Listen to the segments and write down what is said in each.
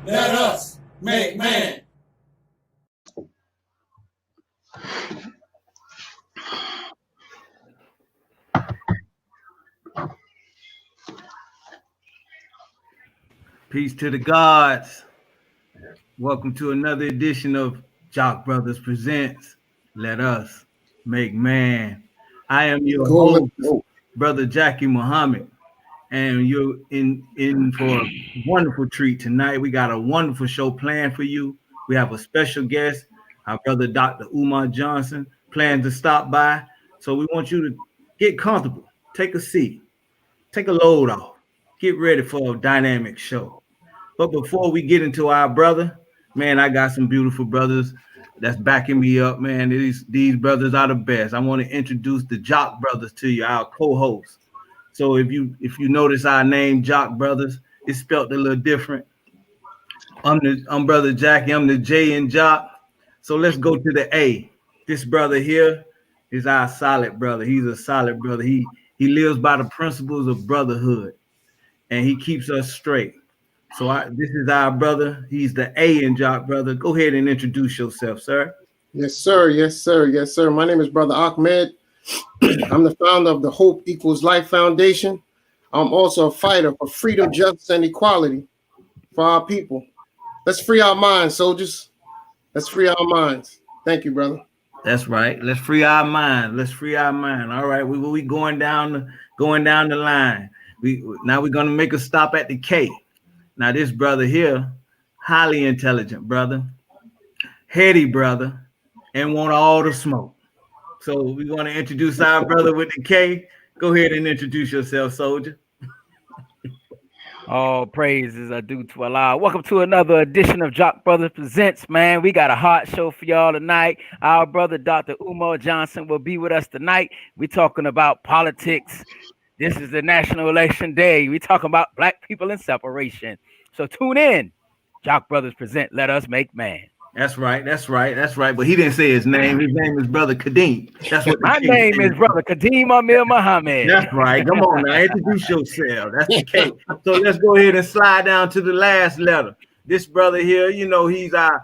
Let us make man. Peace to the gods. Welcome to another edition of Jock Brothers Presents Let Us Make Man. I am your host, Brother Jackie Muhammad, and you're in for a wonderful treat tonight. We got a wonderful show planned for you. We have a special guest, our brother Dr. Umar Johnson, plans to stop by. So we want you to get comfortable, take a seat, take a load off, get ready for a dynamic show. But before we get into our brother, man, I got some beautiful brothers that's backing me up, man. These brothers are the best. I want to introduce the Jock Brothers to you, our co-hosts. So if you notice our name, Jock Brothers, it's spelled a little different. I'm brother Jackie. I'm the J in Jock. So let's go to the A. This brother here is our solid brother. He's a solid brother. He lives by the principles of brotherhood, and he keeps us straight. So this is our brother. He's the A in Jock Brother. Go ahead and introduce yourself, sir. Yes, sir. Yes, sir. Yes, sir. My name is Brother Ahmed. I'm the founder of the Hope Equals Life Foundation. I'm also a fighter for freedom, justice, and equality for our people. Let's free our minds, soldiers. Let's free our minds. Thank you, brother. That's right. Let's free our mind. Let's free our mind. All right, we going down the line. We're gonna make a stop at the K. Now this brother here, highly intelligent brother, heady brother, and want all the smoke. So we want to introduce our brother with the K. Go ahead and introduce yourself, soldier. All praises are due to Allah. Welcome to another edition of Jock Brothers Presents, man. We got a hot show for y'all tonight. Our brother, Dr. Umar Johnson, will be with us tonight. We're talking about politics. This is the National Election Day. We're talking about black people and separation. So tune in. Jock Brothers Present, Let Us Make Man. That's right. But he didn't say his name. His name is Brother Kadeem. That's what my name is Brother Kadeem Amir Muhammad. That's right. Come on now, introduce yourself. That's the case. So let's go ahead and slide down to the last letter. This brother here, you know, he's our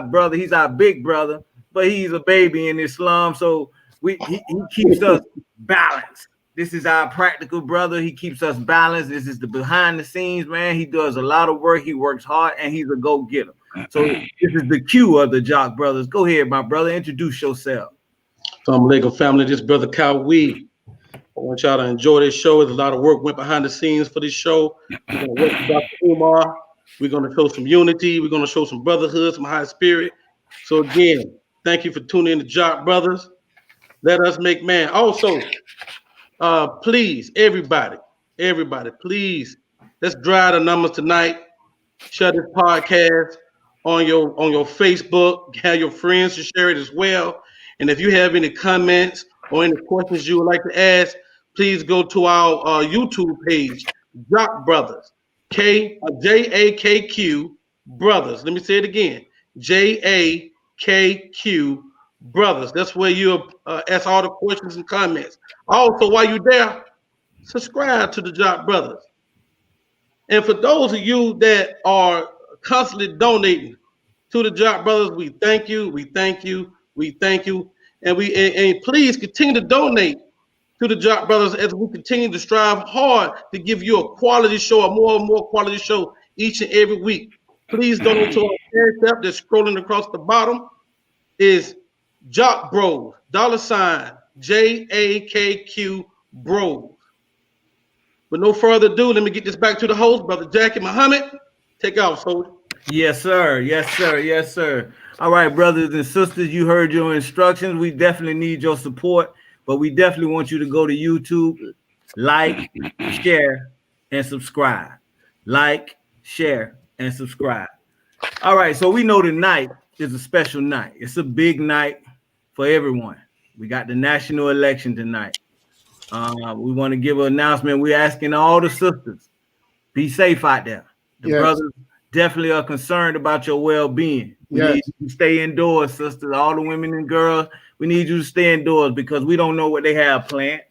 brother. He's our big brother, but he's a baby in Islam. So he keeps us balanced. This is our practical brother. He keeps us balanced. This is the behind the scenes, man. He does a lot of work. He works hard, and he's a go-getter. So this is the cue of the Jock Brothers. Go ahead, my brother. Introduce yourself. Assalamu alaikum, family. This is Brother Kawi. I want y'all to enjoy this show. There's a lot of work went behind the scenes for this show. We're going to work with Dr. Umar. We're going to show some unity. We're going to show some brotherhood, some high spirit. So again, thank you for tuning in to Jock Brothers. Let us make man. Also, please, everybody, please, let's drive the numbers tonight. Share this podcast on your Facebook. Have your friends to share it as well. And if you have any comments or any questions you would like to ask, please go to our YouTube page, Jock Brothers, JAKQ Brothers. Let me say it again, JAKQ Brothers. That's where you ask all the questions and comments. Also, while you're there, subscribe to the Jock Brothers. And for those of you that are constantly donating to the Jock Brothers, we thank you. And please continue to donate to the Jock Brothers as we continue to strive hard to give you a quality show, a more and more quality show each and every week. Please donate to our cash app that's scrolling across the bottom. Is Jock Bros, $ JAKQ Bros. With no further ado, let me get this back to the host, Brother Jackie Muhammad. Take off, soldier. Yes, sir. All right, brothers and sisters, you heard your instructions. We definitely need your support, but we definitely want you to go to YouTube, like, share, and subscribe. Like, share, and subscribe. All right, so we know tonight is a special night. It's a big night for everyone. We got the national election tonight. We want to give an announcement. We're asking all the sisters, be safe out there. The brothers definitely are concerned about your well-being. We need you to stay indoors, sisters. All the women and girls, we need you to stay indoors because we don't know what they have planned.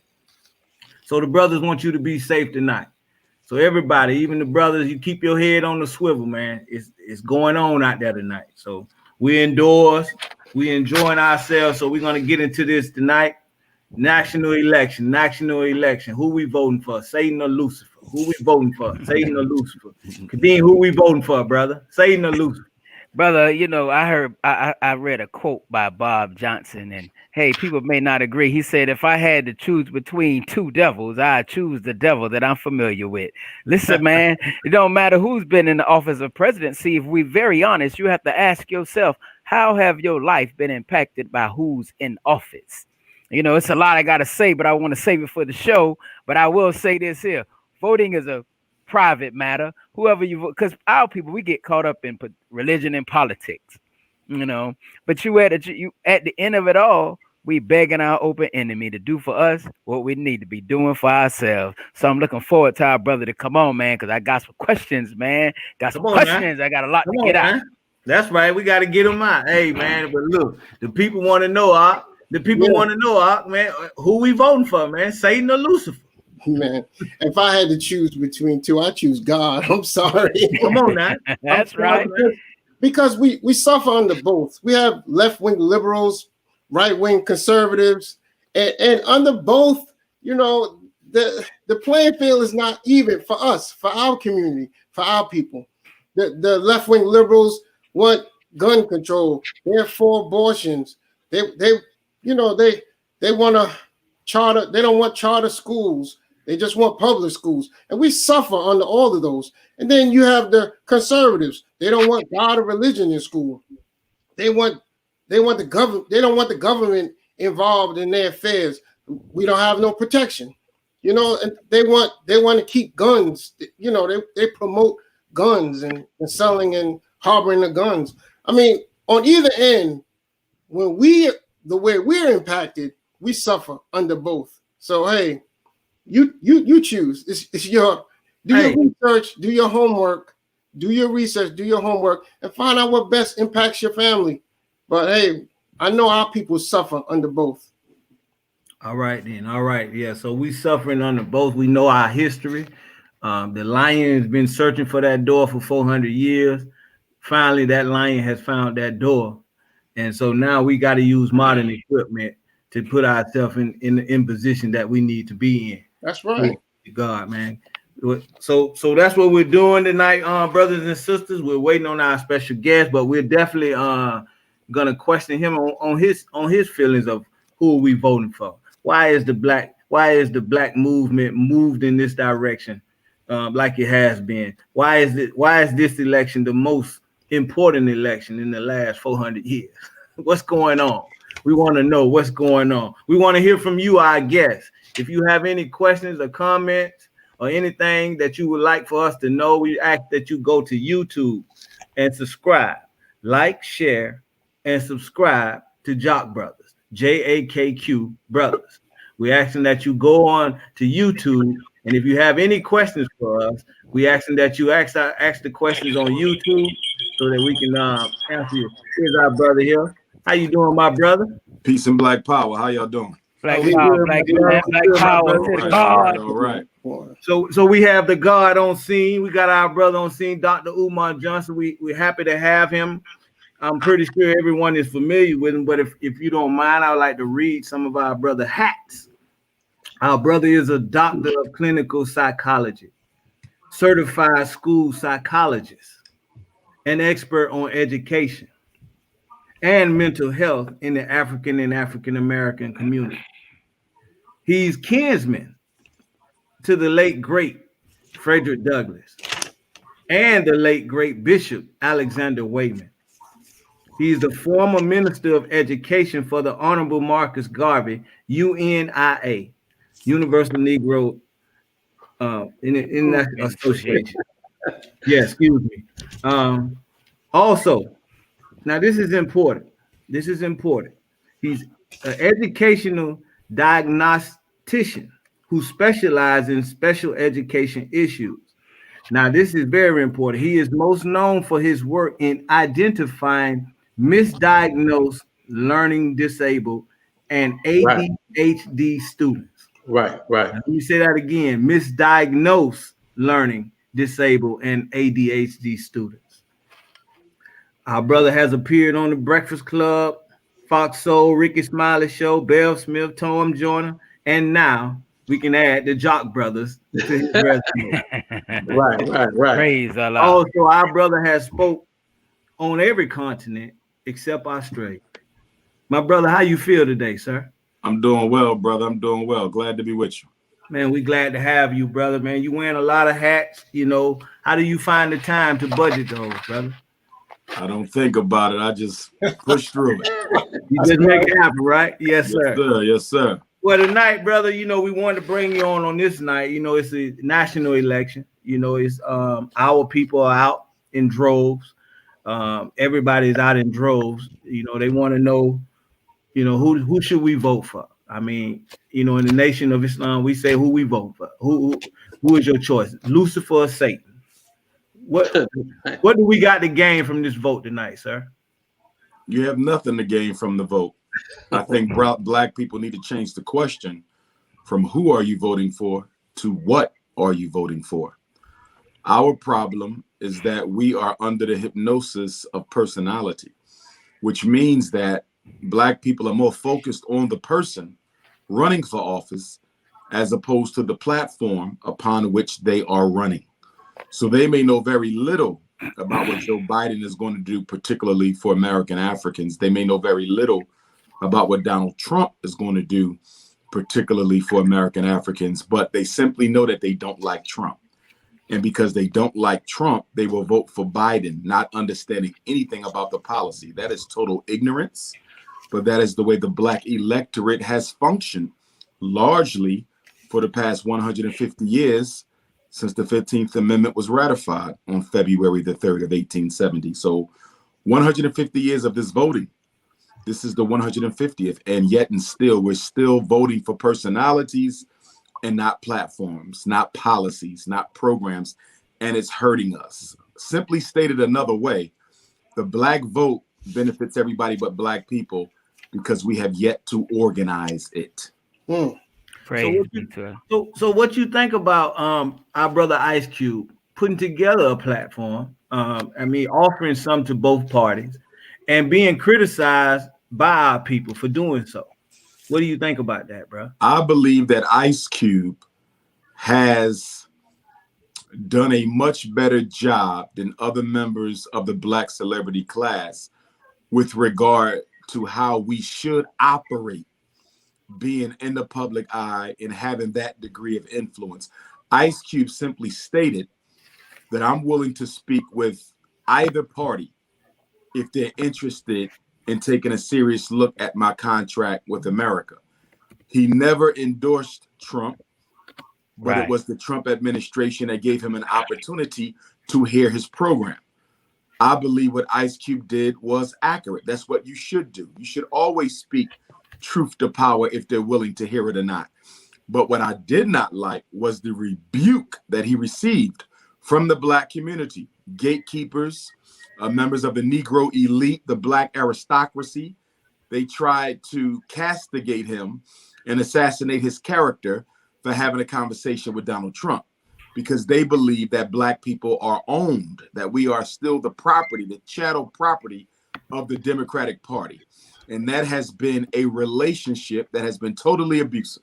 So the brothers want you to be safe tonight. So everybody, even the brothers, you keep your head on the swivel, man. It's going on out there tonight. So we're indoors, we enjoying ourselves. So we're gonna get into this tonight. National election. Who we voting for? Satan or Lucifer? Who we voting for? Satan or Lucifer? Kadeem, who we voting for, brother? Satan or Lucifer? Brother, you know, I read a quote by Bob Johnson, and hey, people may not agree. He said, if I had to choose between two devils, I'd choose the devil that I'm familiar with. Listen, man, it don't matter who's been in the office of presidency. If we're very honest, you have to ask yourself, how have your life been impacted by who's in office? You know, it's a lot I got to say, but I want to save it for the show. But I will say this here. Voting is a private matter. Whoever you vote, because our people, we get caught up in religion and politics, you know. But you at the end of it all, we begging our open enemy to do for us what we need to be doing for ourselves. So I'm looking forward to our brother to come on, man, because I got some questions, man. Got some questions. Man. I got a lot to get out. Man. That's right. We got to get them out. Hey, man. But look, the people want to know, the people want to know, man, who we voting for, man? Satan or Lucifer? Man, if I had to choose between two, I choose God. I'm sorry. Come on, now. That's right. Because we suffer under both. We have left-wing liberals, right-wing conservatives, and under both, you know, the playing field is not even for us, for our community, for our people. The left-wing liberals want gun control. They're for abortions. They want to charter. They don't want charter schools. They just want public schools, and we suffer under all of those. And then you have the conservatives. They don't want God or religion in school. They want the government. They don't want the government involved in their affairs. We don't have no protection, you know. And they want to keep guns. You know, they promote guns and selling and harboring the guns. I mean, on either end, when the way we're impacted, we suffer under both. So hey. You choose. It's your your research, do your homework, do your research, do your homework, and find out what best impacts your family. But hey, I know our people suffer under both. All right, then. All right, yeah. So we suffering under both. We know our history. The lion has been searching for that door for 400 years. Finally, that lion has found that door, and so now we got to use modern equipment to put ourselves in position that we need to be in. That's right. God, man. So that's what we're doing tonight, brothers and sisters. We're waiting on our special guest, but we're definitely gonna question him on his feelings of who are we voting for. Why is the black movement moved in this direction like it has been? Why is this election the most important election in the last 400 years? What's going on? We want to know what's going on. We want to hear from you, our guests. If you have any questions or comments or anything that you would like for us to know, we ask that you go to YouTube and subscribe, like, share, and subscribe to Jock Brothers, JAKQ Brothers. We're asking that you go on to YouTube, and if you have any questions for us, we asking that you ask the questions on YouTube so that we can answer you. Here's our brother here. How you doing, my brother? Peace and black power. How y'all doing? Black power, black power. All right. So we have the God on scene. We got our brother on scene, Dr. Umar Johnson. We're happy to have him. I'm pretty sure everyone is familiar with him, but if you don't mind, I would like to read some of our brother hats. Our brother is a doctor of clinical psychology, certified school psychologist, an expert on education and mental health in the African and African American community. He's kinsman to the late great Frederick Douglass and the late great Bishop Alexander Wayman. He's the former Minister of Education for the Honorable Marcus Garvey, UNIA, Universal Negro International Association. Yeah, excuse me. Also, now this is important. He's an educational diagnostician who specializes in special education issues. Now, this is very important. He is most known for his work in identifying misdiagnosed learning disabled and ADHD students. Right. Let me say that again. Misdiagnosed learning disabled and ADHD students. Our brother has appeared on the Breakfast Club, Fox Soul, Ricky Smiley Show, Bell Smith, Tom Joyner, and now we can add the Jock Brothers to his resume. Right. Praise Allah. Also, our brother has spoke on every continent except Australia. My brother, how you feel today, sir? I'm doing well, brother. I'm doing well. Glad to be with you. Man, we glad to have you, brother. Man, you wearing a lot of hats. You know, how do you find the time to budget those, brother? I don't think about it. I just push through it. You just make it happen, right? Yes, sir. Yes, sir. Yes, sir. Well, tonight, brother, you know, we wanted to bring you on this night. You know, it's a national election. You know, it's our people are out in droves. Everybody's out in droves. You know, they want to know, you know, who should we vote for? I mean, you know, in the Nation of Islam, we say who we vote for. Who is your choice? Lucifer or Satan? What do we got to gain from this vote tonight, sir? You have nothing to gain from the vote. I think black people need to change the question from who are you voting for to what are you voting for? Our problem is that we are under the hypnosis of personality, which means that black people are more focused on the person running for office as opposed to the platform upon which they are running. So they may know very little about what Joe Biden is going to do, particularly for American Africans. They may know very little about what Donald Trump is going to do, particularly for American Africans, but they simply know that they don't like Trump. And because they don't like Trump, they will vote for Biden, not understanding anything about the policy. That is total ignorance, but that is the way the black electorate has functioned largely for the past 150 years since the 15th Amendment was ratified on February the 3rd of 1870. So 150 years of this voting. This is the 150th, and yet and still, we're still voting for personalities and not platforms, not policies, not programs, and it's hurting us. Simply stated another way, the black vote benefits everybody but black people because we have yet to organize it. So what you think about our brother Ice Cube putting together a platform? I mean, offering some to both parties and being criticized by our people for doing so. What do you think about that, bro? I believe that Ice Cube has done a much better job than other members of the black celebrity class with regard to how we should operate, being in the public eye and having that degree of influence. Ice Cube simply stated that I'm willing to speak with either party if they're interested in taking a serious look at my contract with America. He never endorsed Trump, but It was the Trump administration that gave him an opportunity to hear his program. I believe what Ice Cube did was accurate. That's what you should do. You should always speak truth to power if they're willing to hear it or not. But what I did not like was the rebuke that he received from the black community, gatekeepers, members of the Negro elite, the black aristocracy. They tried to castigate him and assassinate his character for having a conversation with Donald Trump, because they believe that black people are owned, that we are still the property, the chattel property of the Democratic Party. And that has been a relationship that has been totally abusive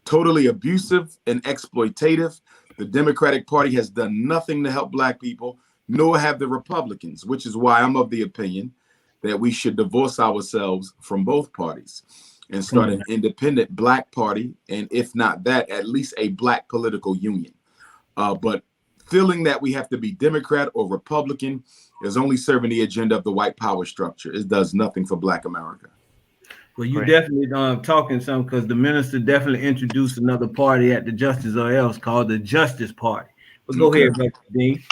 and exploitative. The Democratic Party has done nothing to help black people, nor have the Republicans, which is why I'm of the opinion that we should divorce ourselves from both parties and start an independent black party. And if not that, at least a black political union. But feeling that we have to be Democrat or Republican is only serving the agenda of the white power structure. It does nothing for black America. Well, you definitely talking some, because the minister definitely introduced another party at the Justice or Else called the Justice Party. But go ahead, brother Dean.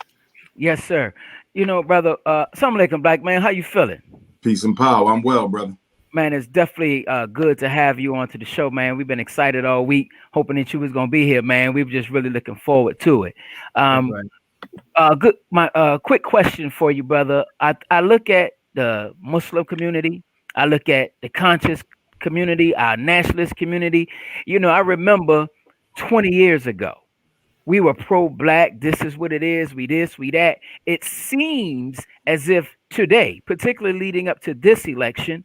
Yes, sir. You know, brother, Assalamu alaikum, black man. How you feeling? Peace and power. I'm well, brother. Man, it's definitely good to have you onto the show, man. We've been excited all week, hoping that you was gonna be here, man. We were just really looking forward to it. Quick question for you, brother. I look at the Muslim community. I look at the conscious community, our nationalist community. You know, I remember 20 years ago, we were pro-black. This is what it is. We this, we that. It seems as if today, particularly leading up to this election,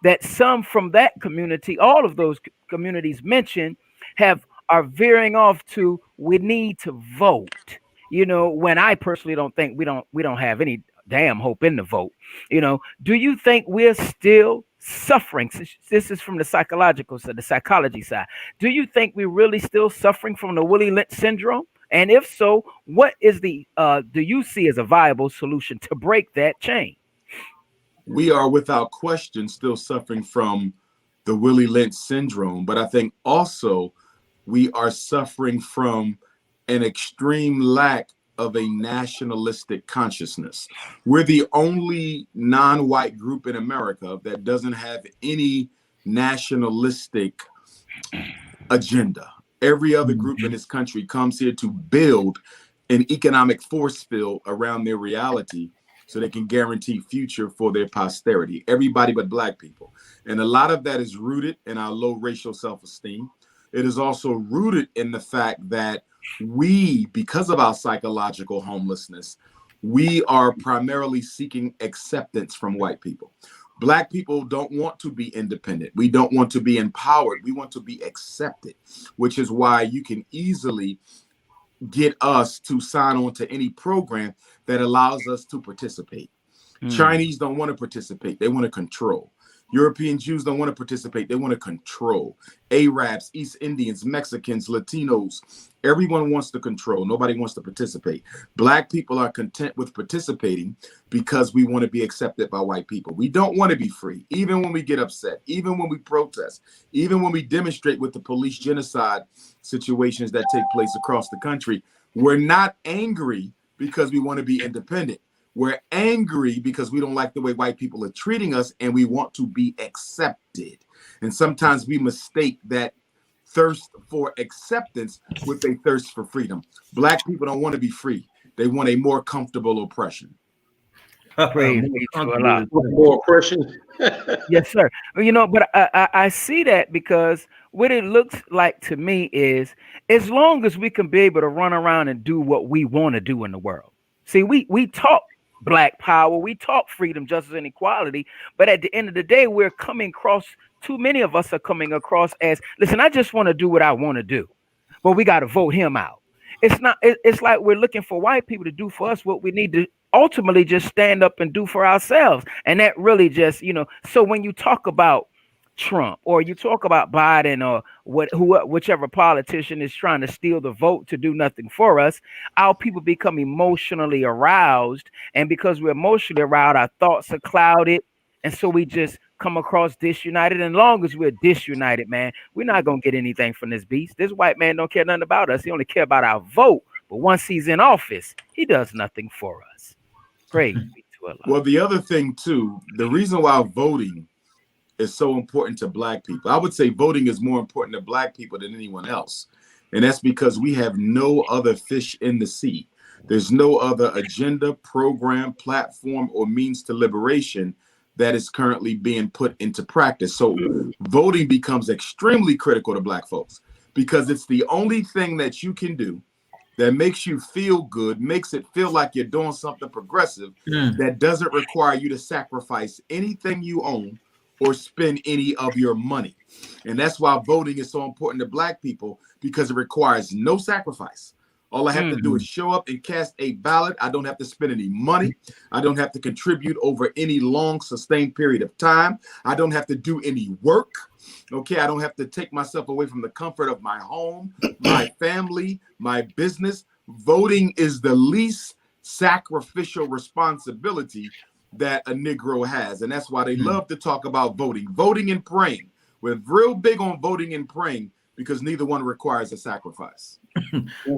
that some from that community, all of those communities mentioned, have are veering off to we need to vote. When I personally don't think we don't have any damn hope in the vote. Do you think we're still suffering? This is from the psychological side, the psychology side. Do you think we're really still suffering from the Willie Lynch syndrome? And if so, what is the do you see as a viable solution to break that chain? We are without question still suffering from the Willie Lynch syndrome, but I think also we are suffering from an extreme lack of a nationalistic consciousness. We're the only non-white group in America that doesn't have any nationalistic agenda. Every other group in this country comes here to build an economic force field around their reality so they can guarantee future for their posterity. Everybody but black people. And a lot of that is rooted in our low racial self-esteem. It is also rooted in the fact that we, because of our psychological homelessness, we are primarily seeking acceptance from white people. Black people don't want to be independent. We don't want to be empowered. We want to be accepted, which is why you can easily get us to sign on to any program that allows us to participate. Chinese don't want to participate. They want to control. European Jews don't want to participate. They want to control. Arabs, East Indians, Mexicans, Latinos, everyone wants to control. Nobody wants to participate. Black people are content with participating because we want to be accepted by white people. We don't want to be free, even when we get upset, even when we protest, even when we demonstrate with the police genocide situations that take place across the country. We're not angry because we want to be independent. We're angry because we don't like the way white people are treating us and we want to be accepted. And sometimes we mistake that thirst for acceptance with a thirst for freedom. Black people don't want to be free. They want a more comfortable oppression. Praise be to Allah. More oppression. Yes, sir. But I see that because what it looks like to me is as long as we can be able to run around and do what we want to do in the world. See, we talk black power, we talk freedom, justice, and equality, but at the end of the day, we're coming across, too many of us are coming across as, listen, I just want to do what I want to do, but we got to vote him out. It's like we're looking for white people to do for us what we need to ultimately just stand up and do for ourselves. And that really just, so when you talk about Trump or you talk about Biden or whichever politician is trying to steal the vote to do nothing for us, our people become emotionally aroused. And because we're emotionally aroused, our thoughts are clouded. And so we just come across disunited. And as long as we're disunited, man, we're not going to get anything from this beast. This white man don't care nothing about us. He only care about our vote. But once he's in office, he does nothing for us. Praise be to Allah. Well, the other thing, too, the reason why voting is so important to black people, I would say voting is more important to black people than anyone else. And that's because we have no other fish in the sea. There's no other agenda, program, platform, or means to liberation that is currently being put into practice. So voting becomes extremely critical to black folks because it's the only thing that you can do that makes you feel good, makes it feel like you're doing something progressive, that doesn't require you to sacrifice anything you own or spend any of your money. And that's why voting is so important to black people, because it requires no sacrifice. All I have to do is show up and cast a ballot. I don't have to spend any money. I don't have to contribute over any long sustained period of time. I don't have to do any work. Okay, I don't have to take myself away from the comfort of my home, my family, my business. Voting is the least sacrificial responsibility that a Negro has. And that's why they love to talk about voting and praying. We're real big on voting and praying because neither one requires a sacrifice.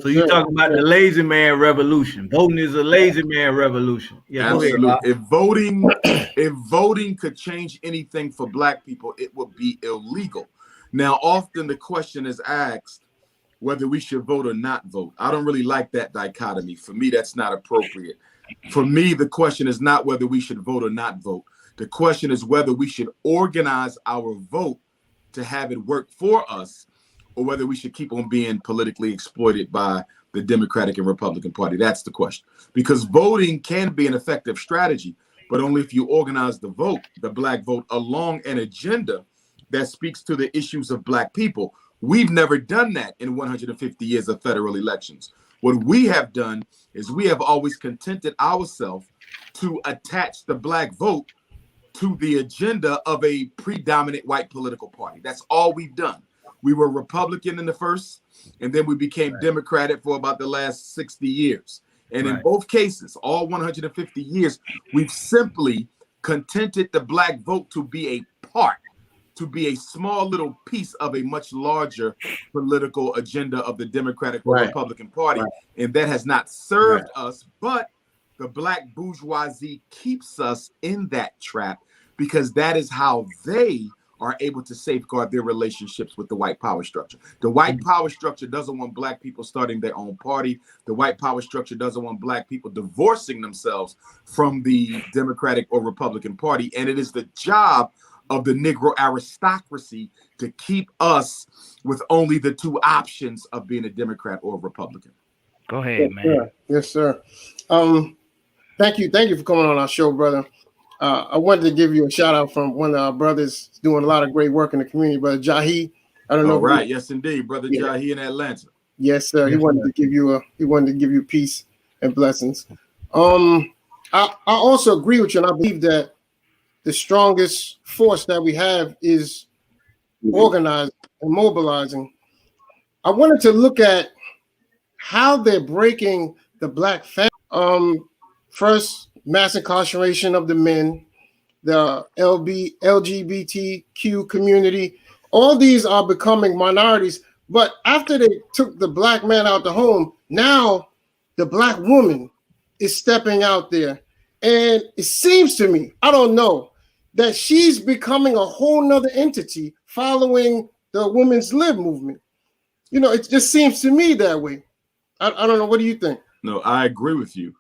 So you're talking about the lazy man revolution. Voting is a lazy man revolution. Yeah, absolutely. If voting could change anything for black people, it would be illegal. Now, often the question is asked whether we should vote or not vote. I don't really like that dichotomy. For me, that's not appropriate. For me, the question is not whether we should vote or not vote. The question is whether we should organize our vote to have it work for us, or whether we should keep on being politically exploited by the Democratic and Republican Party. That's the question. Because voting can be an effective strategy, but only if you organize the vote, the black vote, along an agenda that speaks to the issues of black people. We've never done that in 150 years of federal elections. What we have done is we have always contented ourselves to attach the black vote to the agenda of a predominant white political party. That's all we've done. We were Republican in the first, and then we became Democratic for about the last 60 years. And in both cases, all 150 years, we've simply contented the black vote to be a part, to be a small little piece of a much larger political agenda of the Democratic or Republican Party. And that has not served us, but the black bourgeoisie keeps us in that trap because that is how they are able to safeguard their relationships with the white power structure. The white power structure doesn't want black people starting their own party. The white power structure doesn't want black people divorcing themselves from the Democratic or Republican Party. And it is the job of the Negro aristocracy to keep us with only the two options of being a Democrat or a Republican. Go ahead, man. Yes, sir. Thank you for coming on our show, brother. I wanted to give you a shout out from one of our brothers doing a lot of great work in the community, brother Jahi. I don't know. All right, yes, indeed, brother Jahi in Atlanta. Yes, sir. He wanted to give you peace and blessings. I also agree with you, and I believe that the strongest force that we have is organizing and mobilizing. I wanted to look at how they're breaking the black family. First, mass incarceration of the men, the LGBTQ community. All these are becoming minorities. But after they took the black man out the home, now the black woman is stepping out there. And it seems to me, I don't know, that she's becoming a whole nother entity following the Women's Lib movement. You know, it just seems to me that way. I don't know. What do you think? No, I agree with you.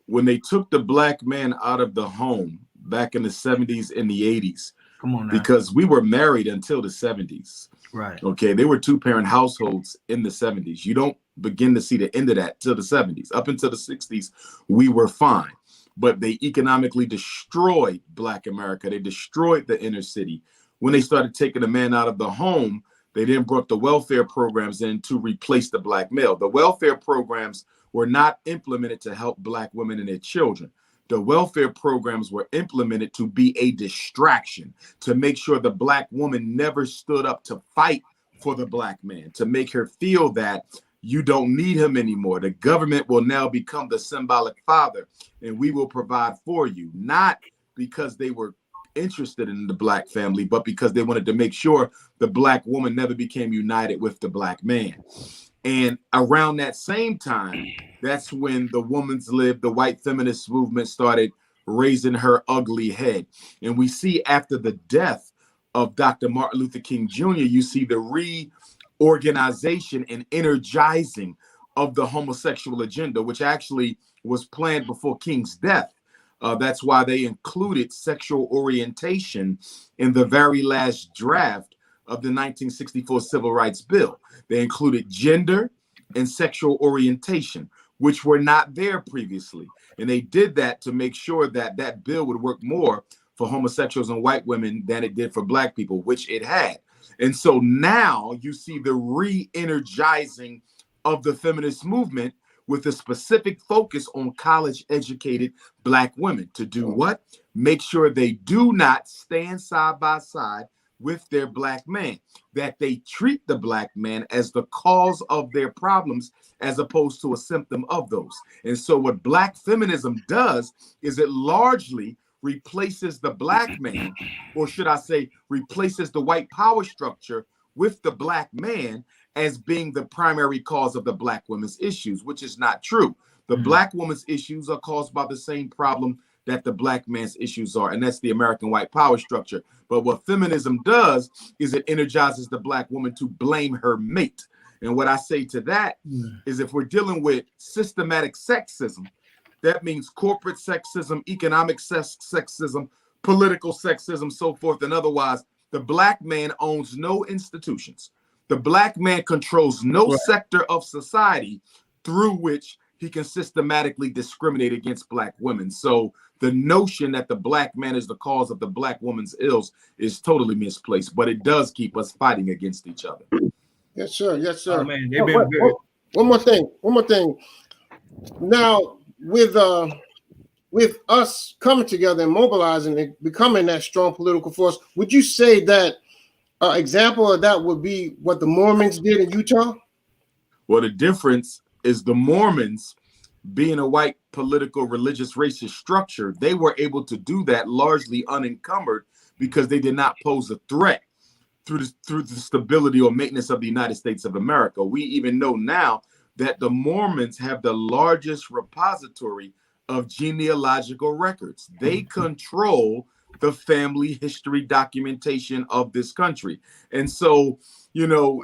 When they took the black man out of the home back in the 70s and the 80s, Come on now. because we were married until the 70s. Right. Okay, they were two-parent households in the 70s. You don't begin to see the end of that till the 70s. Up until the 60s, we were fine. But they economically destroyed Black America. They destroyed the inner city. When they started taking the man out of the home, they then brought the welfare programs in to replace the black male. The welfare programs were not implemented to help black women and their children. The welfare programs were implemented to be a distraction, to make sure the black woman never stood up to fight for the black man, to make her feel that you don't need him anymore. The government will now become the symbolic father, and we will provide for you, not because they were interested in the black family, but because they wanted to make sure the black woman never became united with the black man. And around that same time, that's when the Women's Lib, the white feminist movement, started raising her ugly head. And we see after the death of Dr. Martin Luther King Jr., you see the reorganization and energizing of the homosexual agenda, which actually was planned before King's death. That's why they included sexual orientation in the very last draft of the 1964 Civil Rights Bill. They included gender and sexual orientation, which were not there previously. And they did that to make sure that that bill would work more for homosexuals and white women than it did for black people, which it had. And so now you see the re-energizing of the feminist movement with a specific focus on college-educated black women to do what? Make sure they do not stand side by side with their black man, that they treat the black man as the cause of their problems as opposed to a symptom of those. And so what black feminism does is it largely replaces the black man, or should I say replaces the white power structure with the black man as being the primary cause of the black woman's issues, which is not true. The black woman's issues are caused by the same problem that the black man's issues are, and that's the American white power structure. But what feminism does is it energizes the black woman to blame her mate. And what I say to that is if we're dealing with systematic sexism, that means corporate sexism, economic sexism, political sexism, so forth and otherwise. The black man owns no institutions. The black man controls no Right. sector of society through which he can systematically discriminate against black women. So the notion that the black man is the cause of the black woman's ills is totally misplaced, but it does keep us fighting against each other. Yes, sir. Yes, sir. Oh man, they've been very. One more thing. One more thing. Now, with us coming together and mobilizing and becoming that strong political force, would you say that example of that would be what the Mormons did in Utah? Well, the difference is the Mormons, being a white political religious racist structure, they were able to do that largely unencumbered because they did not pose a threat through the stability or maintenance of the United States of America. We even know now that the Mormons have the largest repository of genealogical records. They control the family history documentation of this country. And so, you know,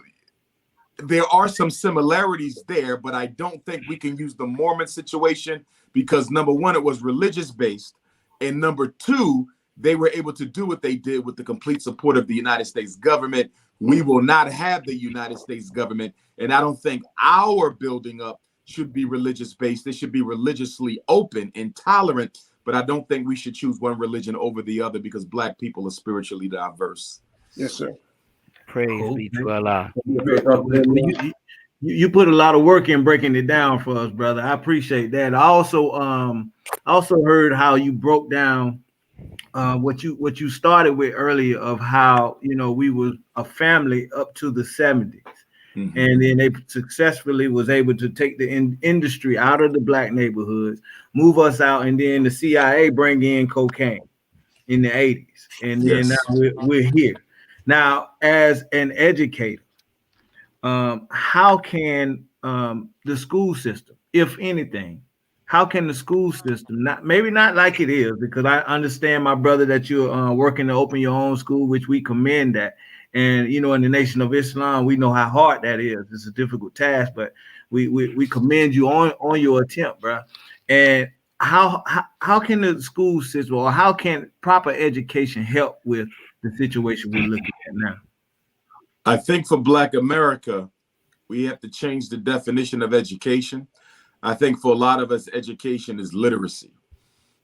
there are some similarities there, but I don't think we can use the Mormon situation because number one, it was religious based. And number two, they were able to do what they did with the complete support of the United States government. We will not have the United States government. And I don't think our building up should be religious based. It should be religiously open and tolerant. But I don't think we should choose one religion over the other because black people are spiritually diverse. Yes, sir. Praise be to Allah. You put a lot of work in breaking it down for us, brother. I appreciate that. I also heard how you broke down what you started with earlier of how we was a family up to the 70s. Mm-hmm. And then they successfully was able to take the industry out of the black neighborhoods, move us out, and then the CIA bring in cocaine in the 80s. And then now we're here. Now, as an educator, how can the school system, if anything, how can the school system, maybe not like it is, because I understand, my brother, that you're working to open your own school, which we commend that. And, in the Nation of Islam, we know how hard that is. It's a difficult task, but we commend you on your attempt, bro. And how can the school system, or how can proper education help with the situation we're looking at now? I think for Black America, we have to change the definition of education. I think for a lot of us, education is literacy.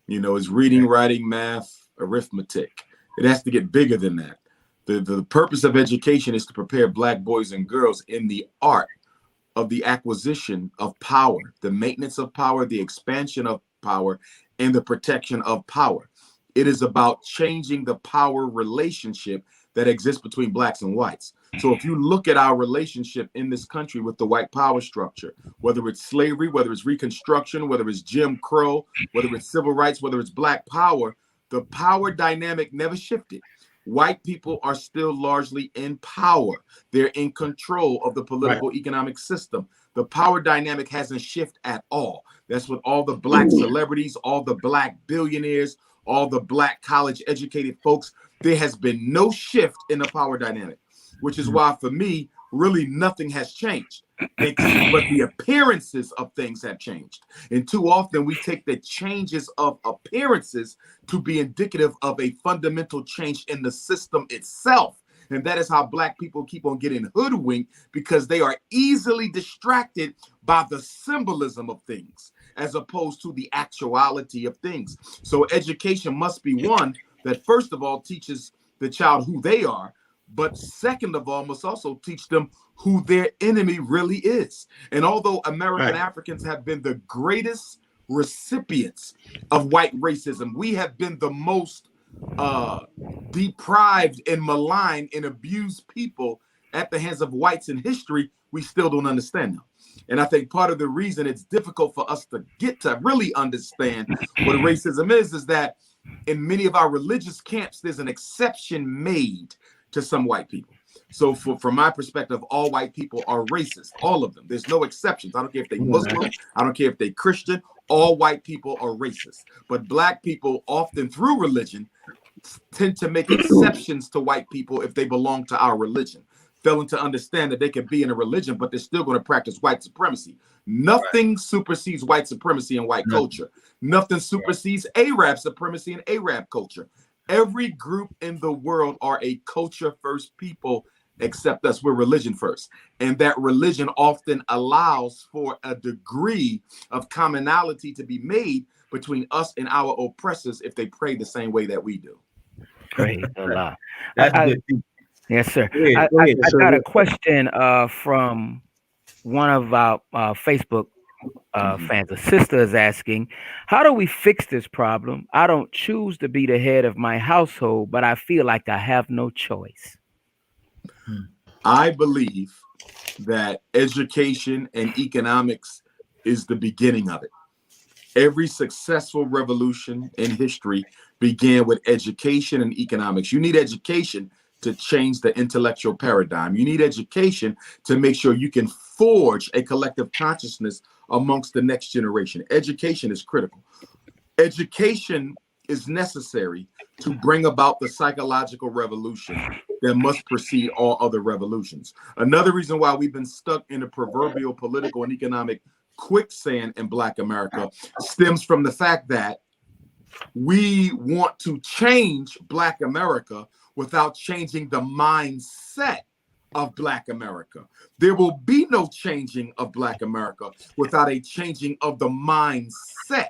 It's reading, writing, math, arithmetic. It has to get bigger than that. The purpose of education is to prepare Black boys and girls in the art of the acquisition of power, the maintenance of power, the expansion of power, and the protection of power. It is about changing the power relationship that exists between Blacks and whites. So if you look at our relationship in this country with the white power structure, whether it's slavery, whether it's Reconstruction, whether it's Jim Crow, whether it's civil rights, whether it's Black power, the power dynamic never shifted. White people are still largely in power. They're in control of the political economic system. The power dynamic hasn't shifted at all. That's what all the Black celebrities, all the Black billionaires, all the Black college educated folks, there has been no shift in the power dynamic, which is why for me, really nothing has changed. But the appearances of things have changed. And too often we take the changes of appearances to be indicative of a fundamental change in the system itself. And that is how Black people keep on getting hoodwinked, because they are easily distracted by the symbolism of things as opposed to the actuality of things. So education must be one that first of all teaches the child who they are, but second of all must also teach them who their enemy really is. And although American Africans have been the greatest recipients of white racism, we have been the most deprived and maligned and abused people at the hands of whites in history. We still don't understand them. And I think part of the reason it's difficult for us to get to really understand what racism is that in many of our religious camps, there's an exception made to some white people. So from my perspective, all white people are racist, all of them. There's no exceptions. I don't care if they're Muslim, I don't care if they're Christian, all white people are racist. But Black people often through religion tend to make exceptions to white people if they belong to our religion, failing to understand that they can be in a religion, but they're still going to practice white supremacy. Nothing supersedes white supremacy in white culture. Nothing supersedes Arab supremacy in Arab culture. Every group in the world are a culture first people accept us. We're religion first. And that religion often allows for a degree of commonality to be made between us and our oppressors if they pray the same way that we do. Praise Allah. That's good. Yes, sir. Go ahead, I Yes, sir. got a question from one of our Facebook fans. A sister is asking, how do we fix this problem? I don't choose to be the head of my household, but I feel like I have no choice. I believe that education and economics is the beginning of it. Every successful revolution in history began with education and economics. You need education to change the intellectual paradigm. You need education to make sure you can forge a collective consciousness amongst the next generation. Education is critical. Education is necessary to bring about the psychological revolution that must precede all other revolutions. Another reason why we've been stuck in a proverbial political and economic quicksand in Black America stems from the fact that we want to change Black America without changing the mindset of Black America. There will be no changing of Black America without a changing of the mindset.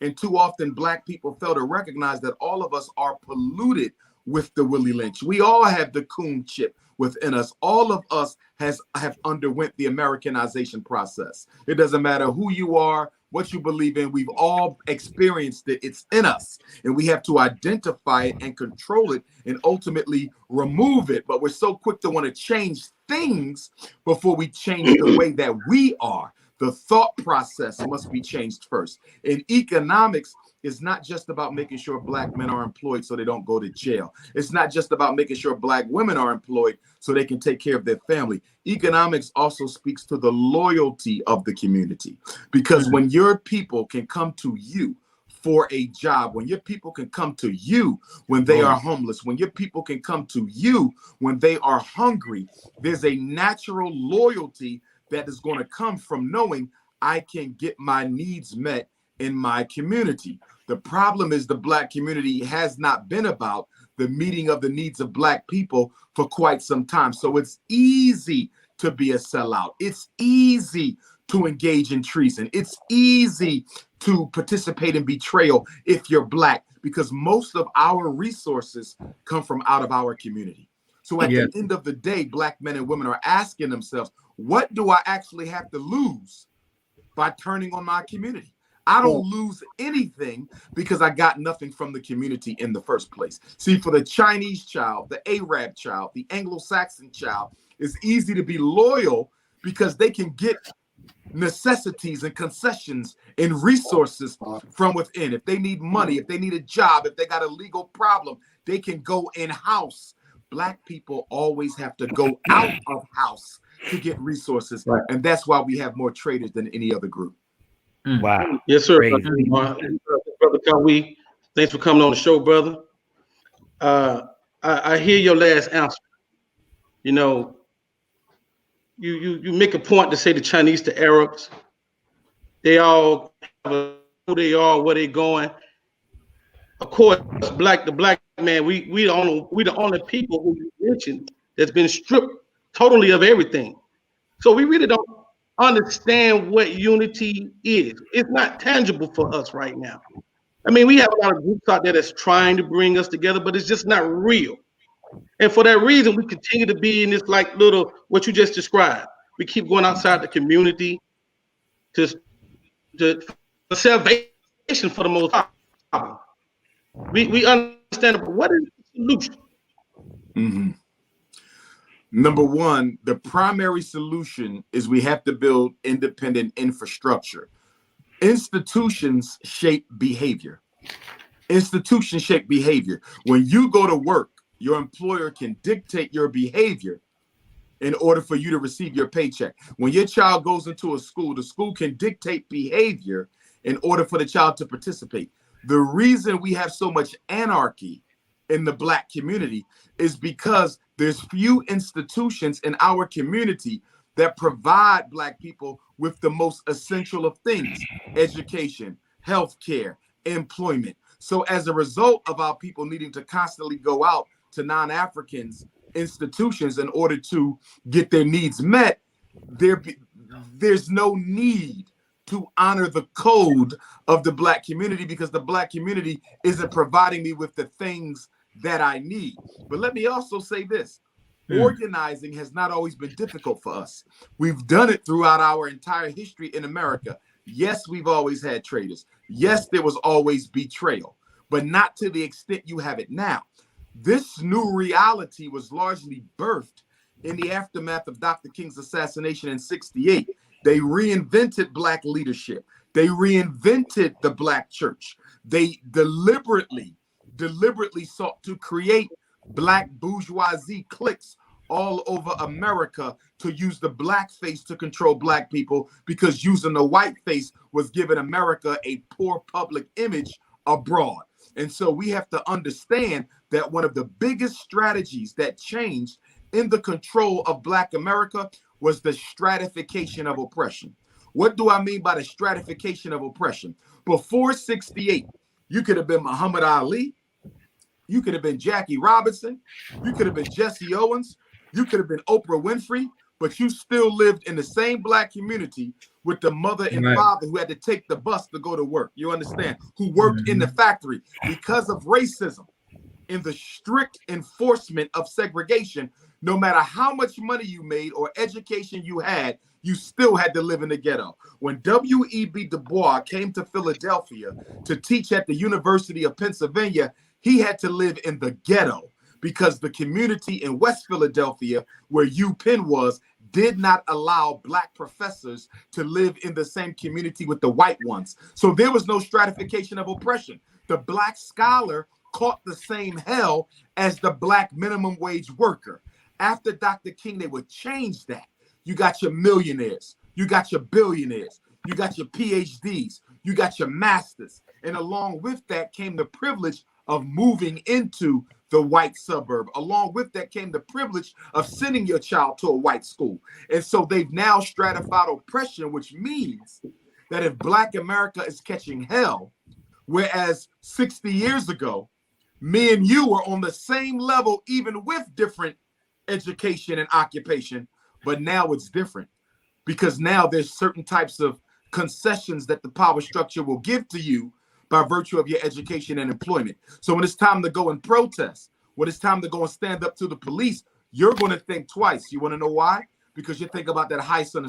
And too often Black people fail to recognize that all of us are polluted with the Willie Lynch. We all have the coon chip within us. All of us have underwent the Americanization process. It doesn't matter who you are, what you believe in, we've all experienced it. It's in us. And we have to identify it and control it and ultimately remove it. But we're so quick to want to change things before we change the way that we are. The thought process must be changed first. In economics, it's not just about making sure Black men are employed so they don't go to jail. It's not just about making sure Black women are employed so they can take care of their family. Economics also speaks to the loyalty of the community, because when your people can come to you for a job, when your people can come to you when they are homeless, when your people can come to you when they are hungry, there's a natural loyalty that is going to come from knowing I can get my needs met in my community. The problem is the Black community has not been about the meeting of the needs of Black people for quite some time. So it's easy to be a sellout. It's easy to engage in treason. It's easy to participate in betrayal if you're Black, because most of our resources come from out of our community. So at the end of the day, Black men and women are asking themselves, what do I actually have to lose by turning on my community? I don't lose anything because I got nothing from the community in the first place. See, for the Chinese child, the Arab child, the Anglo-Saxon child, it's easy to be loyal because they can get necessities and concessions and resources from within. If they need money, if they need a job, if they got a legal problem, they can go in-house. Black people always have to go out of house to get resources. Right. And that's why we have more traders than any other group. Wow. Yes, sir. Brother Kawi, thanks for coming on the show, brother. I hear your last answer. You know, you make a point to say the Chinese, the Arabs, they all have who they are, where they're going. Of course, the black man, we the only people who you mentioned that's been stripped totally of everything. So we really don't understand what unity is. It's not tangible for us right now. I mean, we have a lot of groups out there that's trying to bring us together, but it's just not real. And for that reason, we continue to be in this like little, what you just described. We keep going outside the community to for salvation for the most part. We understand what is the solution? Mm-hmm. Number one, the primary solution is we have to build independent infrastructure. Institutions shape behavior. Institutions shape behavior. When you go to work, your employer can dictate your behavior in order for you to receive your paycheck. When your child goes into a school, the school can dictate behavior in order for the child to participate. The reason we have so much anarchy in the Black community is because there's few institutions in our community that provide Black people with the most essential of things: education, healthcare, employment. So as a result of our people needing to constantly go out to non-Africans institutions in order to get their needs met, there's no need to honor the code of the Black community because the Black community isn't providing me with the things that I need. But let me also say this. Organizing has not always been difficult for us. We've done it throughout our entire history in America. Yes, we've always had traitors. Yes, there was always betrayal, but not to the extent you have it now. This new reality was largely birthed in the aftermath of Dr. King's assassination in '68. They reinvented Black leadership. They reinvented the Black church. They deliberately sought to create Black bourgeoisie cliques all over America to use the Black face to control Black people, because using the white face was giving America a poor public image abroad. And so we have to understand that one of the biggest strategies that changed in the control of Black America was the stratification of oppression. What do I mean by the stratification of oppression? Before '68, you could have been Muhammad Ali, you could have been Jackie Robinson, you could have been Jesse Owens, you could have been Oprah Winfrey, but you still lived in the same Black community with the mother and father who had to take the bus to go to work. You understand? Who worked in the factory. Because of racism and the strict enforcement of segregation, no matter how much money you made or education you had, you still had to live in the ghetto. When W.E.B. Du Bois came to Philadelphia to teach at the University of Pennsylvania, he had to live in the ghetto because the community in West Philadelphia, where UPenn was, did not allow Black professors to live in the same community with the white ones. So there was no stratification of oppression. The Black scholar caught the same hell as the Black minimum wage worker. After Dr. King, they would change that. You got your millionaires, you got your billionaires, you got your PhDs, you got your masters. And along with that came the privilege of moving into the white suburb. Along with that came the privilege of sending your child to a white school. And so they've now stratified oppression, which means that if Black America is catching hell, whereas 60 years ago, me and you were on the same level, even with different education and occupation, but now it's different because now there's certain types of concessions that the power structure will give to you by virtue of your education and employment. So when it's time to go and protest, when it's time to go and stand up to the police, you're going to think twice. You want to know why? Because you think about that house in the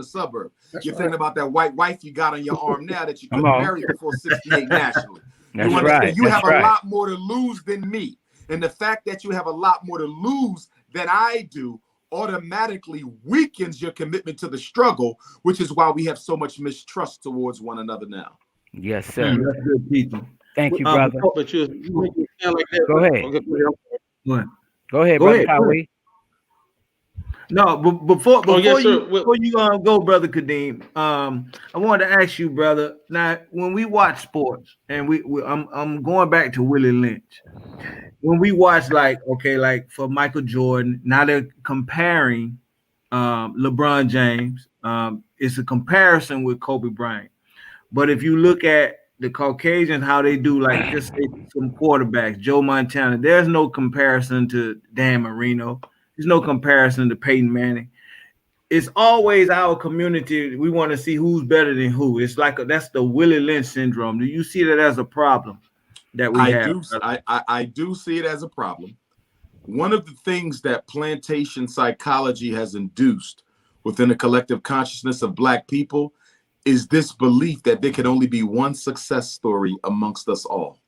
suburb. You're thinking about that white wife you got on your arm now that you couldn't marry before '68 nationally. That's you understand? right. You That's have right. a lot more to lose than me. And the fact that you have a lot more to lose than I do automatically weakens your commitment to the struggle, which is why we have so much mistrust towards one another now. Yes, sir. That's good teaching. Thank you, brother. But you make it sound like that. Go ahead. What? Go ahead, Go brother ahead. Kawhi. No, but before yes, sir. before you go, brother Kadeem, I wanted to ask you, brother. Now, when we watch sports, and I'm going back to Willie Lynch. When we watch, like for Michael Jordan, now they're comparing LeBron James. It's a comparison with Kobe Bryant. But if you look at the Caucasians, how they do, like just say some quarterbacks, Joe Montana, there's no comparison to Dan Marino. There's no comparison to Peyton Manning. It's always our community. We want to see who's better than who. It's like that's the Willie Lynch syndrome. Do you see that as a problem that we have? I do see it as a problem. One of the things that plantation psychology has induced within the collective consciousness of Black people is this belief that there can only be one success story amongst us all.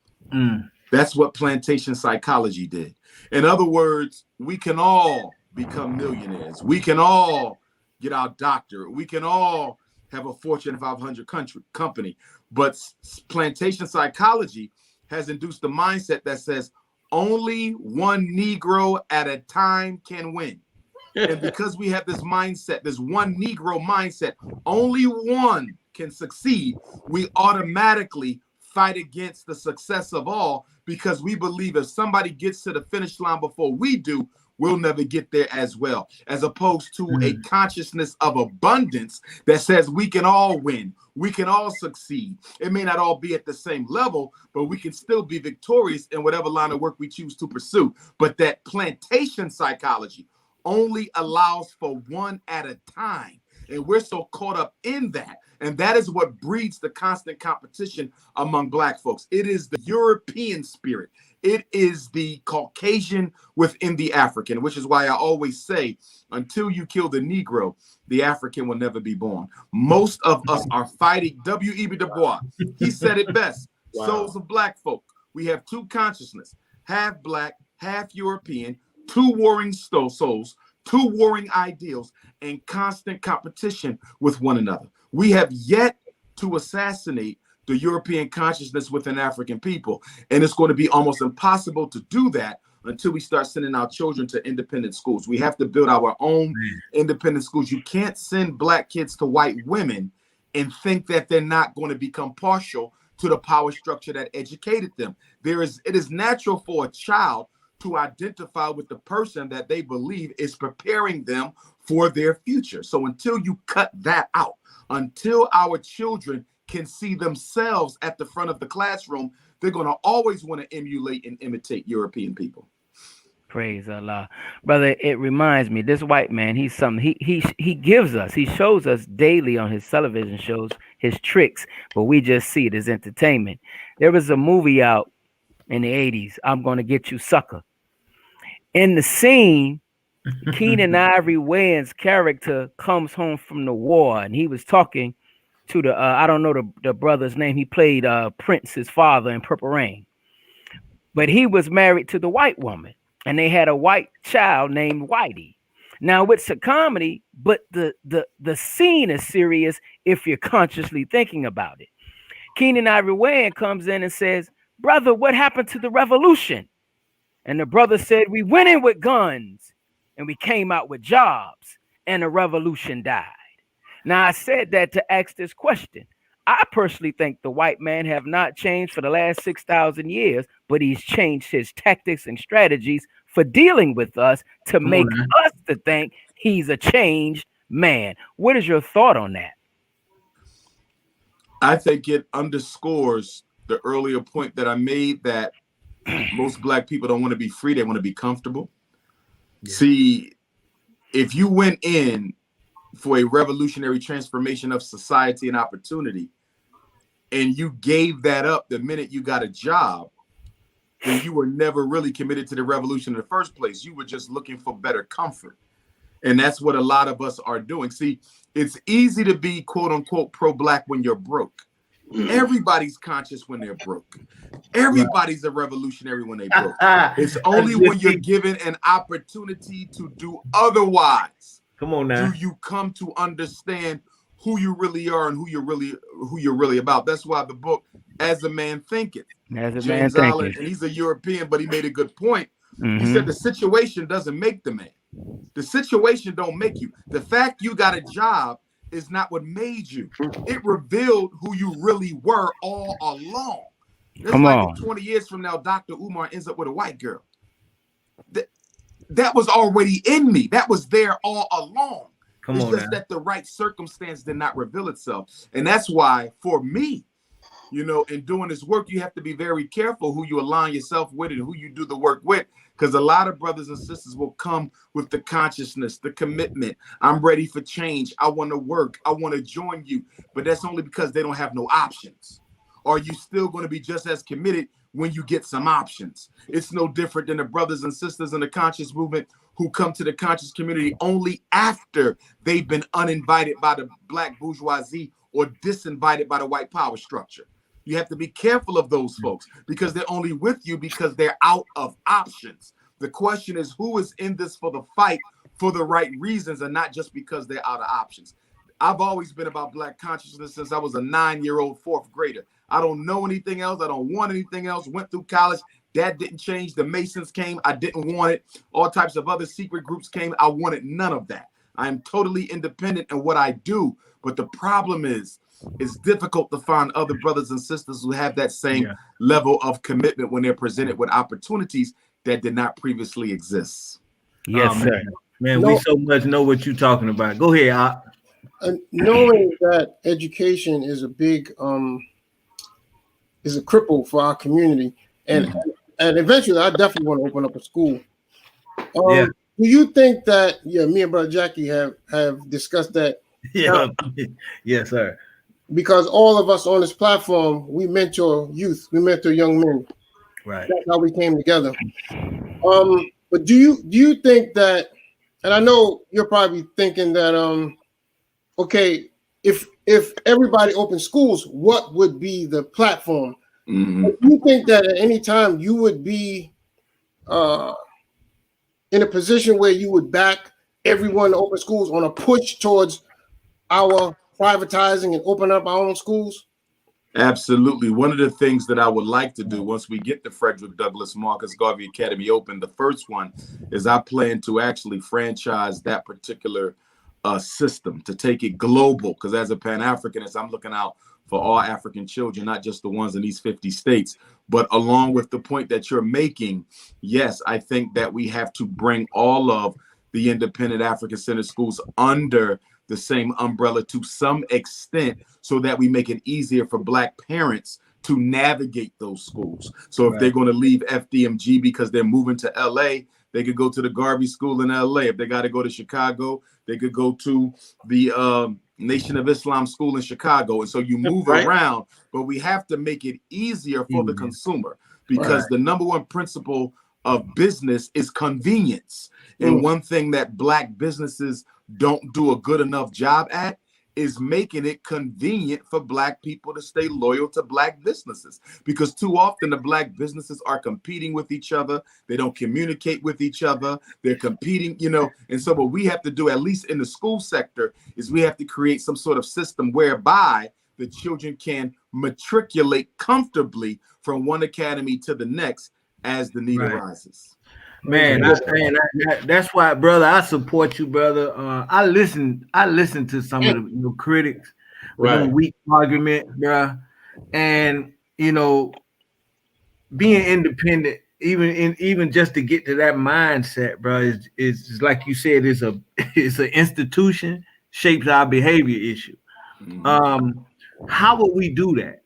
That's what plantation psychology did. In other words, we can all become millionaires. We can all get our doctorate. We can all have a Fortune 500 company. But plantation psychology has induced the mindset that says only one Negro at a time can win. And because we have this mindset, this one Negro mindset, only one can succeed, we automatically fight against the success of all because we believe if somebody gets to the finish line before we do, we'll never get there as well, as opposed to a consciousness of abundance that says we can all win, we can all succeed. It may not all be at the same level, but we can still be victorious in whatever line of work we choose to pursue. But that plantation psychology only allows for one at a time. And we're so caught up in that. And that is what breeds the constant competition among Black folks. It is the European spirit. It is the Caucasian within the African, which is why I always say, until you kill the Negro, the African will never be born. Most of us are fighting. W.E.B. Du Bois, he said it best. Wow. Souls of Black folk. We have two consciousness, half Black, half European, two warring souls, two warring ideals, and constant competition with one another. We have yet to assassinate the European consciousness within African people. And it's going to be almost impossible to do that until we start sending our children to independent schools. We have to build our own independent schools. You can't send Black kids to white women and think that they're not going to become partial to the power structure that educated them. It is natural for a child to identify with the person that they believe is preparing them for their future. So until you cut that out, until our children can see themselves at the front of the classroom, they're going to always want to emulate and imitate European people. Praise Allah. Brother, it reminds me, this white man, he's something, he gives us, he shows us daily on his television shows, his tricks, but we just see it as entertainment. There was a movie out in the 80s, I'm Gonna Get You Sucker. In the scene, Keenan Ivory Wayans' character comes home from the war, and he was talking to the, I don't know the brother's name. He played Prince, his father, in Purple Rain. But he was married to the white woman, and they had a white child named Whitey. Now, it's a comedy, but the scene is serious if you're consciously thinking about it. Keenan Ivory Wayans comes in and says, "Brother, what happened to the revolution?" And the brother said, "We went in with guns, and we came out with jobs, and the revolution died." Now, I said that to ask this question. I personally think the white man have not changed for the last 6,000 years, but he's changed his tactics and strategies for dealing with us to make us to think he's a changed man. What is your thought on that? I think it underscores the earlier point that I made, that most Black people don't want to be free. They want to be comfortable. Yeah. See, if you went in for a revolutionary transformation of society and opportunity, and you gave that up the minute you got a job, then you were never really committed to the revolution in the first place. You were just looking for better comfort. And that's what a lot of us are doing. See, it's easy to be quote unquote pro-Black when you're broke. Everybody's conscious when they're broke. Everybody's a revolutionary when they broke. It's only when you're given an opportunity to do otherwise. Come on now. Do you come to understand who you really are and who you're really about? That's why the book As a Man Thinketh. James Allen, and he's a European, but he made a good point. He said the situation doesn't make the man. The situation don't make you. The fact you got a job is not what made you. It revealed who you really were all along. It's like 20 years from now, Dr. Umar ends up with a white girl. That was already in me. That was there all along. It's just that the right circumstance did not reveal itself. And that's why, for me, you know, in doing this work, you have to be very careful who you align yourself with and who you do the work with. Because a lot of brothers and sisters will come with the consciousness, the commitment. I'm ready for change. I want to work. I want to join you. But that's only because they don't have no options. Are you still going to be just as committed when you get some options? It's no different than the brothers and sisters in the conscious movement who come to the conscious community only after they've been uninvited by the Black bourgeoisie or disinvited by the white power structure. You have to be careful of those folks because they're only with you because they're out of options. The question is, who is in this for the fight for the right reasons and not just because they're out of options? I've always been about Black consciousness since I was a 9-year-old fourth grader. I don't know anything else. I don't want anything else. Went through college. That didn't change. The Masons came. I didn't want it. All types of other secret groups came. I wanted none of that. I am totally independent in what I do. But the problem is, it's difficult to find other brothers and sisters who have that same level of commitment when they're presented with opportunities that did not previously exist. Yes, Oh, sir. man, we No, so much know what you're talking about. Go ahead, knowing that education is a big is a cripple for our community, and Mhm. and eventually, I definitely want to open up a school. Yeah, Do you think that me and brother Jackie have discussed that? Now, yeah, yes, sir. because all of us on this platform, we mentor youth, we mentor young men. Right. That's how we came together. But do you think that? And I know you're probably thinking that okay, if everybody opened schools, what would be the platform? Mhm. Do you think that at any time you would be uh, in a position where you would back everyone to open schools on a push towards our privatizing and open up our own schools? Absolutely. One of the things that I would like to do once we get the Frederick Douglass Marcus Garvey Academy open, the first one is I plan to actually franchise that particular system to take it global. Because as a Pan Africanist, I'm looking out for all African children, not just the ones in these 50 states. But along with the point that you're making, yes, I think that we have to bring all of the independent African centered schools under the same umbrella to some extent so that we make it easier for Black parents to navigate those schools. So if they're Right. going to leave FDMG because they're moving to LA, they could go to the Garvey School in LA. If they got to go to Chicago, they could go to the Nation of Islam School in Chicago. And so you move Right. around, but we have to make it easier for the Easier. consumer Right. because the number one principle of business is convenience. And Mm. one thing that Black businesses don't do a good enough job at is making it convenient for Black people to stay loyal to Black businesses, because too often the Black businesses are competing with each other. They don't communicate with each other. They're competing, and so what we have to do, at least in the school sector, is we have to create some sort of system whereby the children can matriculate comfortably from one academy to the next as the need Right. arises. Man, that's why, brother, I support you, brother. I listen to some of the critics with them Right. weak argument, bro. And being independent, even just to get to that mindset, bro, is like you said, is a it's an institution shapes our behavior issue. Mhm. Um, how will we do that?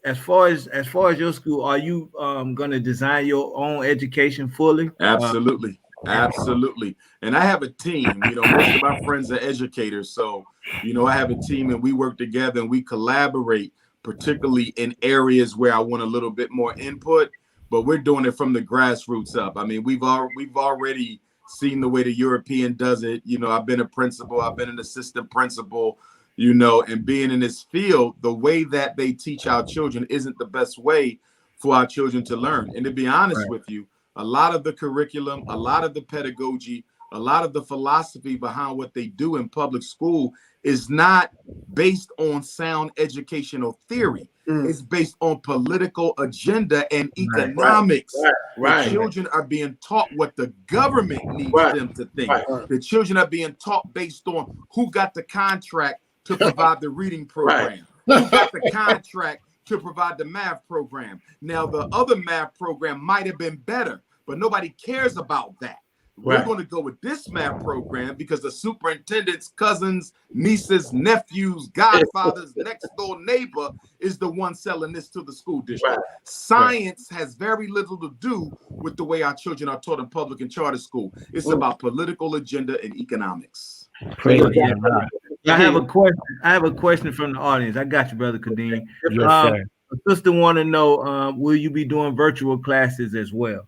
As far as your school, are you gonna design your own education fully? Absolutely. Absolutely. And I have a team. Most of my friends are educators. So, I have a team and we work together and we collaborate, particularly in areas where I want a little bit more input, but we're doing it from the grassroots up. I mean, we've already seen the way the European does it. I've been a principal, I've been an assistant principal, and being in this field, the way that they teach our children isn't the best way for our children to learn. And to be honest Right. with you, a lot of the curriculum, a lot of the pedagogy, a lot of the philosophy behind what they do in public school is not based on sound educational theory. Mm. It's based on political agenda and Right. economics. The Right. children are being taught what the government needs Right. them to think. Right. The children are being taught based on who got the contract to provide the reading Right. program, who got the contract to provide the math program. Now, the other math program might have been better, but nobody cares about that. We're Right. going to go with this math program because the superintendent's cousins, nieces, nephews, godfathers, next door neighbor is the one selling this to the school district. Right. Science has very little to do with the way our children are taught in public and charter school. It's about political agenda and economics. Praise Yeah. God. I have a question. I have a question from the audience. I got you, brother Kadeem. Yes, sir. A sister want to know, will you be doing virtual classes as well?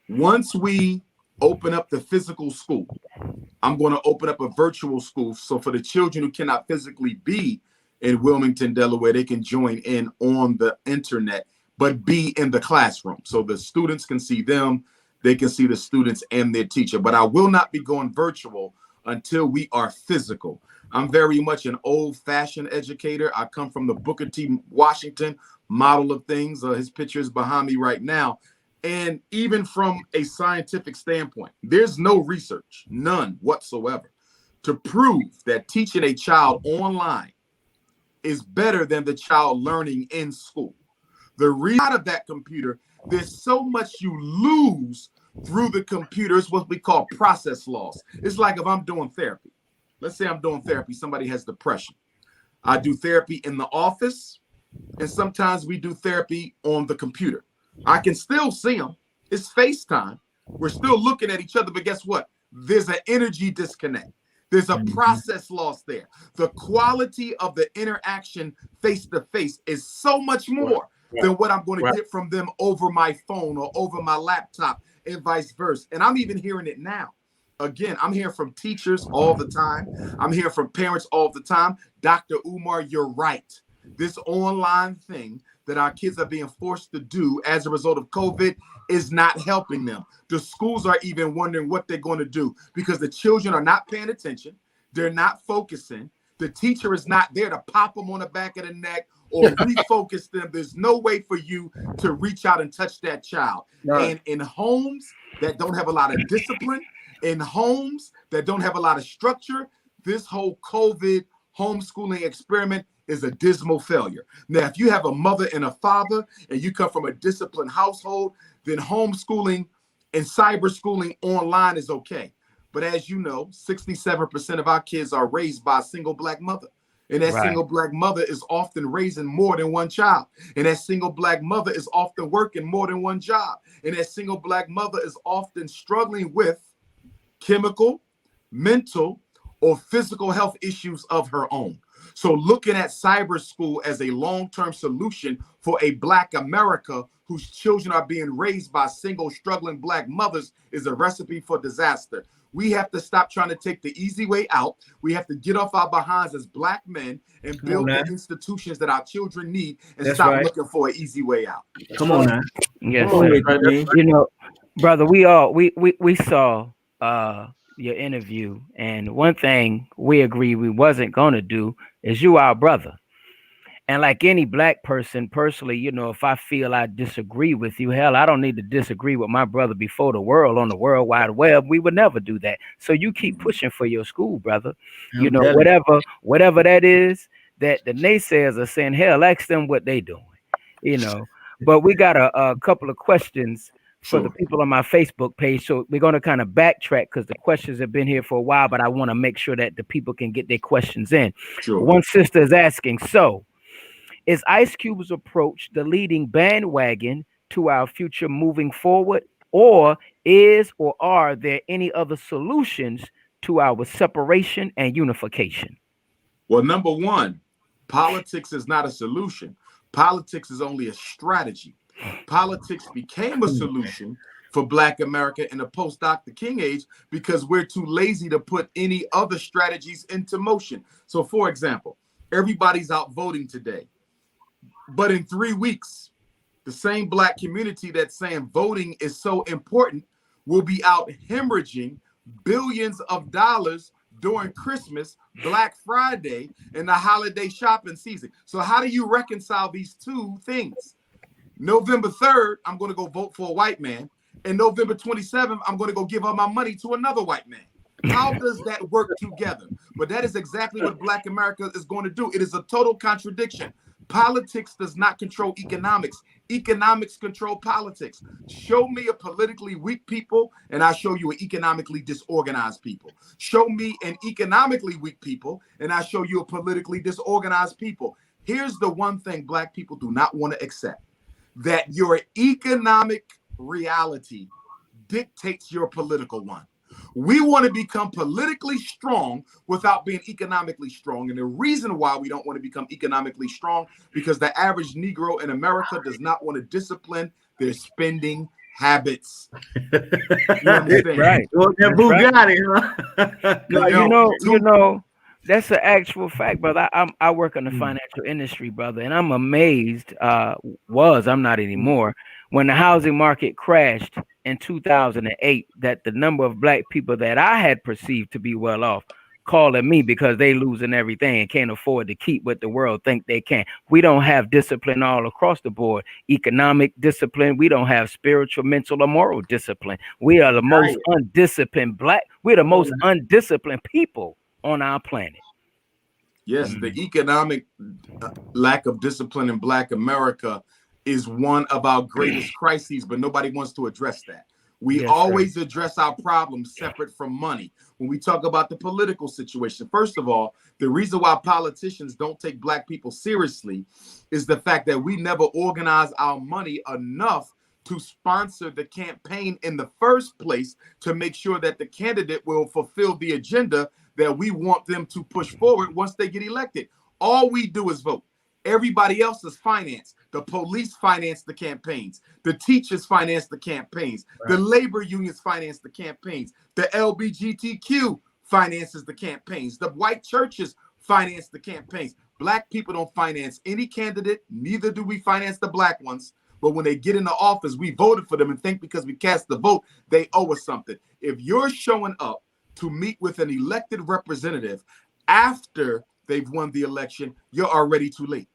Once we open up the physical school, I'm going to open up a virtual school. So for the children who cannot physically be in Wilmington, Delaware, they can join in on the internet, but be in the classroom. So the students can see them, they can see the students and their teacher. But I will not be going virtual until we are physical. I'm very much an old-fashioned educator. I come from the Booker T. Washington model of things. His picture is behind me right now. And even from a scientific standpoint, there's no research, none whatsoever, to prove that teaching a child online is better than the child learning in school. The reason out of that computer There's so much you lose through the computer. It's what we call process loss. It's like if I'm doing therapy. Let's say I'm doing therapy. Somebody has depression. I do therapy in the office, and sometimes we do therapy on the computer. I can still see them. It's FaceTime. We're still looking at each other, but guess what? There's an energy disconnect. There's a process loss there. The quality of the interaction face to face is so much more than what I'm going to get from them over my phone or over my laptop and vice versa. And I'm even hearing it now. Again, I'm hearing from teachers all the time. I'm hearing from parents all the time. Dr. Umar, you're right. This online thing that our kids are being forced to do as a result of COVID is not helping them. The schools are even wondering what they're going to do because the children are not paying attention. They're not focusing. The teacher is not there to pop them on the back of the neck or refocus them. There's no way for you to reach out and touch that child. Right. And in homes that don't have a lot of discipline, in homes that don't have a lot of structure, this whole COVID homeschooling experiment is a dismal failure. Now, if you have a mother and a father and you come from a disciplined household, then homeschooling and cyber schooling online is okay. But as you know, 67% of our kids are raised by a single Black mother. And that single Black mother is often raising more than one child. And that single Black mother is often working more than one job. And that single Black mother is often struggling with chemical, mental, or physical health issues of her own. So looking at cyber school as a long-term solution for a Black America whose children are being raised by single struggling Black mothers is a recipe for disaster. We have to stop trying to take the easy way out. We have to get off our behinds as Black men and build the institutions that our children need and stop looking for an easy way out. Come on now. Yes, sir. You know, brother, we saw your interview, and one thing we agreed we wasn't gonna do is you our brother. And like any Black person, personally, you know, if I feel I disagree with you, hell, I don't need to disagree with my brother before the world on the World Wide Web. We would never do that. So you keep pushing for your school, brother. You know, whatever that is that the naysayers are saying, hell, ask them what they doing, you know. But we got a couple of questions for the people on my Facebook page. So we're going to kind of backtrack because the questions have been here for a while, but I want to make sure that the people can get their questions in. One sister is asking, so is Ice Cube's approach the leading bandwagon to our future moving forward, or are there any other solutions to our separation and unification? Well, number one, politics is not a solution. Politics is only a strategy. Politics became a solution for Black America in the post-Dr. King age because we're too lazy to put any other strategies into motion. So, for example, everybody's out voting today. But in 3 weeks, the same Black community that's saying voting is so important will be out hemorrhaging billions of dollars during Christmas, Black Friday, and the holiday shopping season. So how do you reconcile these two things? November 3rd, I'm going to go vote for a white man. And November 27th, I'm going to go give all my money to another white man. How does that work together? But that is exactly what Black America is going to do. It is a total contradiction. Politics does not control economics. Economics control politics. Show me a politically weak people, and I show you an economically disorganized people. Show me an economically weak people, and I show you a politically disorganized people. Here's the one thing Black people do not want to accept, that your economic reality dictates your political one. We want to become politically strong without being economically strong. And the reason why we don't want to become economically strong, because the average Negro in America does not want to discipline their spending habits. Right. Well, that Bugatti, huh? You know, that's an actual fact, brother. I work in the financial industry, brother, and I'm amazed. I'm not anymore. When the housing market crashed in 2008, that the number of Black people that I had perceived to be well off calling me because they losing everything and can't afford to keep what the world think they can. We don't have discipline all across the board. Economic discipline. We don't have spiritual, mental, or moral discipline. We are the most undisciplined we're the most undisciplined people on our planet. Yes, the economic lack of discipline in Black America is one of our greatest crises, but nobody wants to address that. We Yes, always address our problems separate from money. When we talk about the political situation, first of all, the reason why politicians don't take black people seriously is the fact that we never organize our money enough to sponsor the campaign in the first place to make sure that the candidate will fulfill the agenda that we want them to push forward once they get elected. All we do is vote. Everybody else is financed. The police finance the campaigns. The teachers finance the campaigns. Right. The labor unions finance the campaigns. The LGBTQ finances the campaigns. The white churches finance the campaigns. Black people don't finance any candidate. Neither do we finance the black ones. But when they get into office, we voted for them and think because we cast the vote, they owe us something. If you're showing up to meet with an elected representative after they've won the election, you're already too late.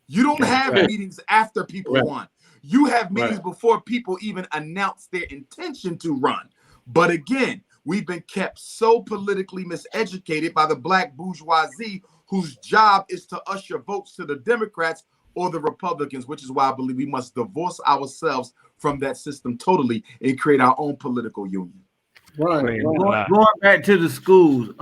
You don't have meetings after people won. You have meetings before people even announce their intention to run. But again, we've been kept so politically miseducated by the black bourgeoisie whose job is to usher votes to the Democrats or the Republicans, which is why I believe we must divorce ourselves from that system totally and create our own political union. Right. Going back to the schools,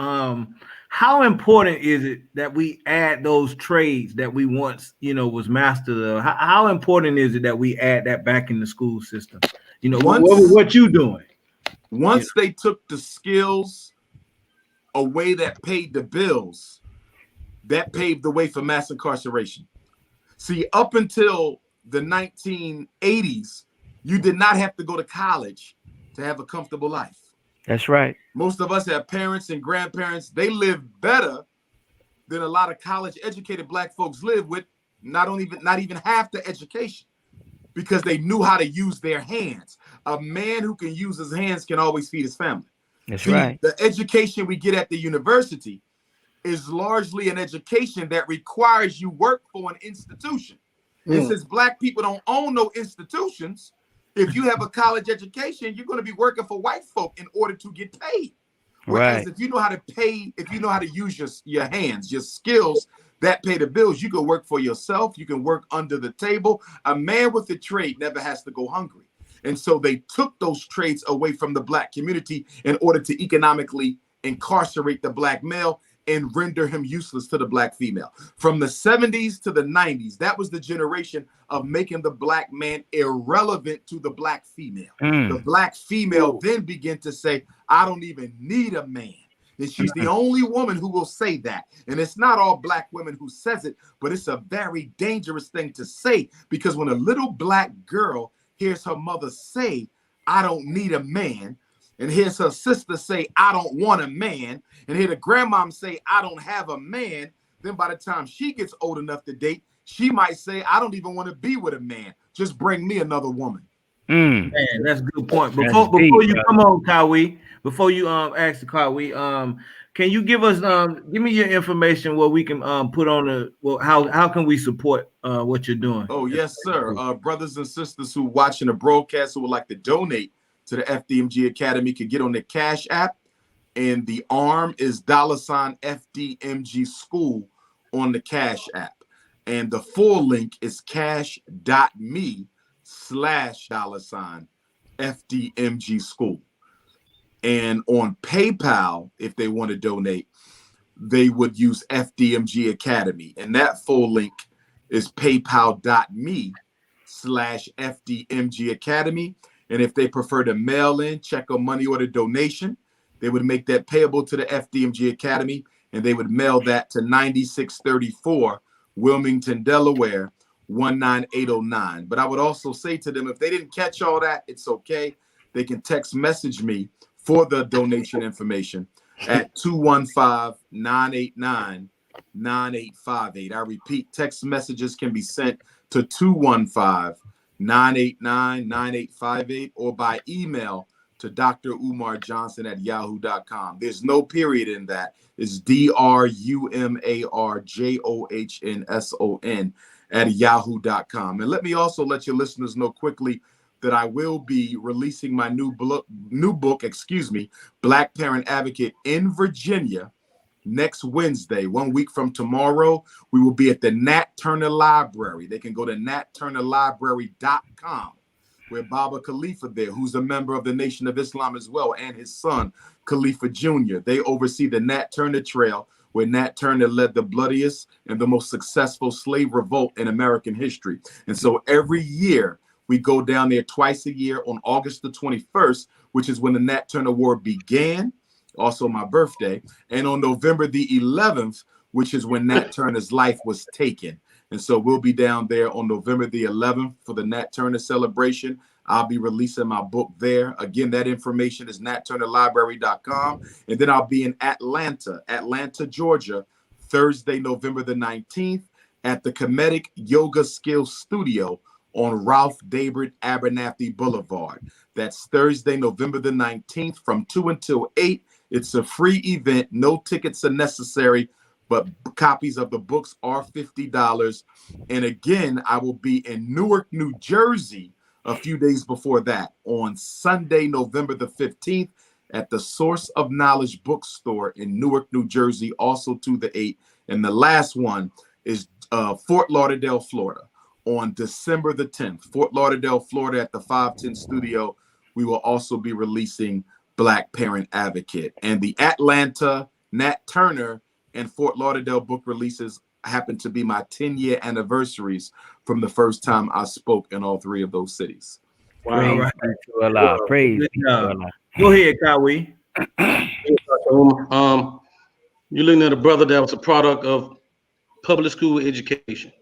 how important is it that we add those trades that we once, was mastered of? How important is it that we add that back in the school system? What you doing? Once they took the skills away that paid the bills, that paved the way for mass incarceration. See, up until the 1980s, you did not have to go to college to have a comfortable life. That's right. Most of us have parents and grandparents. They live better than a lot of college-educated black folks live with not even half the education because they knew how to use their hands. A man who can use his hands can always feed his family. That's right. The education we get at the university is largely an education that requires you work for an institution. And since black people don't own no institutions, if you have a college education, you're going to be working for white folk in order to get paid. Whereas if you know how to pay, if you know how to use your hands, your skills that pay the bills, you can work for yourself. You can work under the table. A man with a trade never has to go hungry. And so they took those trades away from the black community in order to economically incarcerate the black male and render him useless to the black female. From the 70s to the 90s, that was the generation of making the black man irrelevant to the black female. The black female then began to say, I don't even need a man. And she's the only woman who will say that. And it's not all black women who says it, but it's a very dangerous thing to say, because when a little black girl hears her mother say, I don't need a man, and hears her sister say, I don't want a man, and hear the grandmom say, I don't have a man, then by the time she gets old enough to date, she might say, I don't even want to be with a man. Just bring me another woman. Man, that's a good point. Before you come on, Kawi, before you ask the Kawi, can you give me your information where we can put on how can we support what you're doing? Oh, yes, sir. Brothers and sisters who watching the broadcast who would like to donate to the FDMG Academy can get on the Cash App, and the arm is $FDMG School on the Cash App. And the full link is cash.me/$FDMG School. And on PayPal, if they want to donate, they would use FDMG Academy. And that full link is paypal.me/FDMG Academy. And if they prefer to mail in, check or money order donation, they would make that payable to the FDMG Academy, and they would mail that to 9634 Wilmington, Delaware, 19809. But I would also say to them, if they didn't catch all that, it's okay. They can text message me for the donation information at 215-989-9858. I repeat, text messages can be sent to 215-989-9858 or by email to Dr. Umar Johnson at yahoo.com. There's no period in that. It's DRUMARJOHNSON at yahoo.com. And let me also let your listeners know quickly that I will be releasing my new book, Black Parent Advocate in Virginia, next Wednesday, 1 week from tomorrow, we will be at the Nat Turner Library. They can go to natturnerlibrary.com, where Baba Khalifa there, who's a member of the Nation of Islam as well, and his son, Khalifa Jr. They oversee the Nat Turner Trail, where Nat Turner led the bloodiest and the most successful slave revolt in American history. And so every year, we go down there twice a year on August the 21st, which is when the Nat Turner War began, also my birthday, and on November the 11th, which is when Nat Turner's life was taken. And so we'll be down there on November the 11th for the Nat Turner celebration. I'll be releasing my book there. Again, that information is natturnerlibrary.com. And then I'll be in Atlanta, Georgia, Thursday, November the 19th at the Comedic Yoga Skills Studio on Ralph Daybert Abernathy Boulevard. That's Thursday, November the 19th from 2 until 8. It's a free event. No tickets are necessary, but copies of the books are $50. And again, I will be in Newark, New Jersey a few days before that on Sunday, November the 15th at the Source of Knowledge bookstore in Newark, New Jersey, also to the 8th. And the last one is Fort Lauderdale, Florida on December the 10th. Fort Lauderdale, Florida at the 510 studio. We will also be releasing Black Parent Advocate. And the Atlanta, Nat Turner, and Fort Lauderdale book releases happen to be my 10-year anniversaries from the first time I spoke in all three of those cities. Praise Right. be to Allah. Praise Good be to job. Allah. Go ahead, Kawi. You're looking at a brother that was a product of public school education.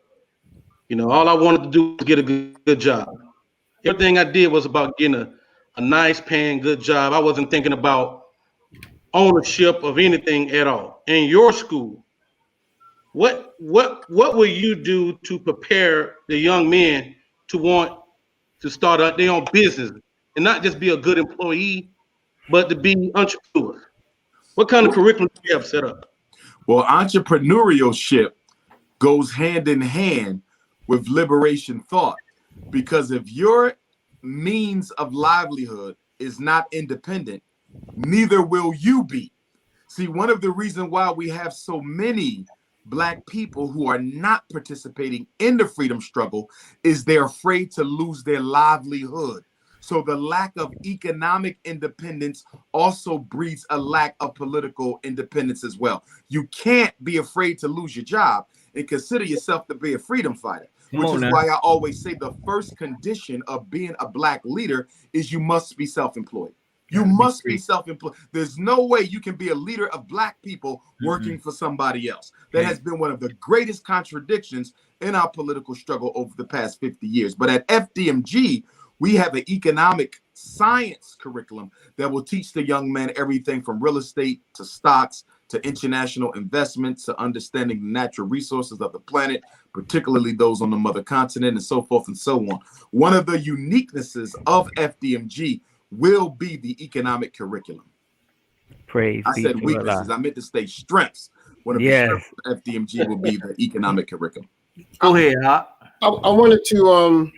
You know, all I wanted to do was get a good job. Everything I did was about getting a nice paying good job. I wasn't thinking about ownership of anything at all. In your school, what will you do to prepare the young men to want to start up their own business and not just be a good employee, but to be entrepreneurs? What kind of curriculum do you have set up? Well, entrepreneurship goes hand in hand with liberation thought, because if your means of livelihood is not independent, neither will you be. See, one of the reasons why we have so many Black people who are not participating in the freedom struggle is they're afraid to lose their livelihood. So the lack of economic independence also breeds a lack of political independence as well. You can't be afraid to lose your job and consider yourself to be a freedom fighter, which is why I always say the first condition of being a Black leader is you must be self-employed. You must be self-employed. There's no way you can be a leader of Black people working for somebody else. That has been one of the greatest contradictions in our political struggle over the past 50 years. But at FDMG, we have an economic science curriculum that will teach the young men everything from real estate to stocks to international investments to understanding the natural resources of the planet, particularly those on the mother continent, and so forth and so on. One of the uniquenesses of FDMG will be the economic curriculum. Praise I be said to weaknesses. Allah. I meant to say strengths. One of the strengths of FDMG will be the economic curriculum. Go ahead, I wanted to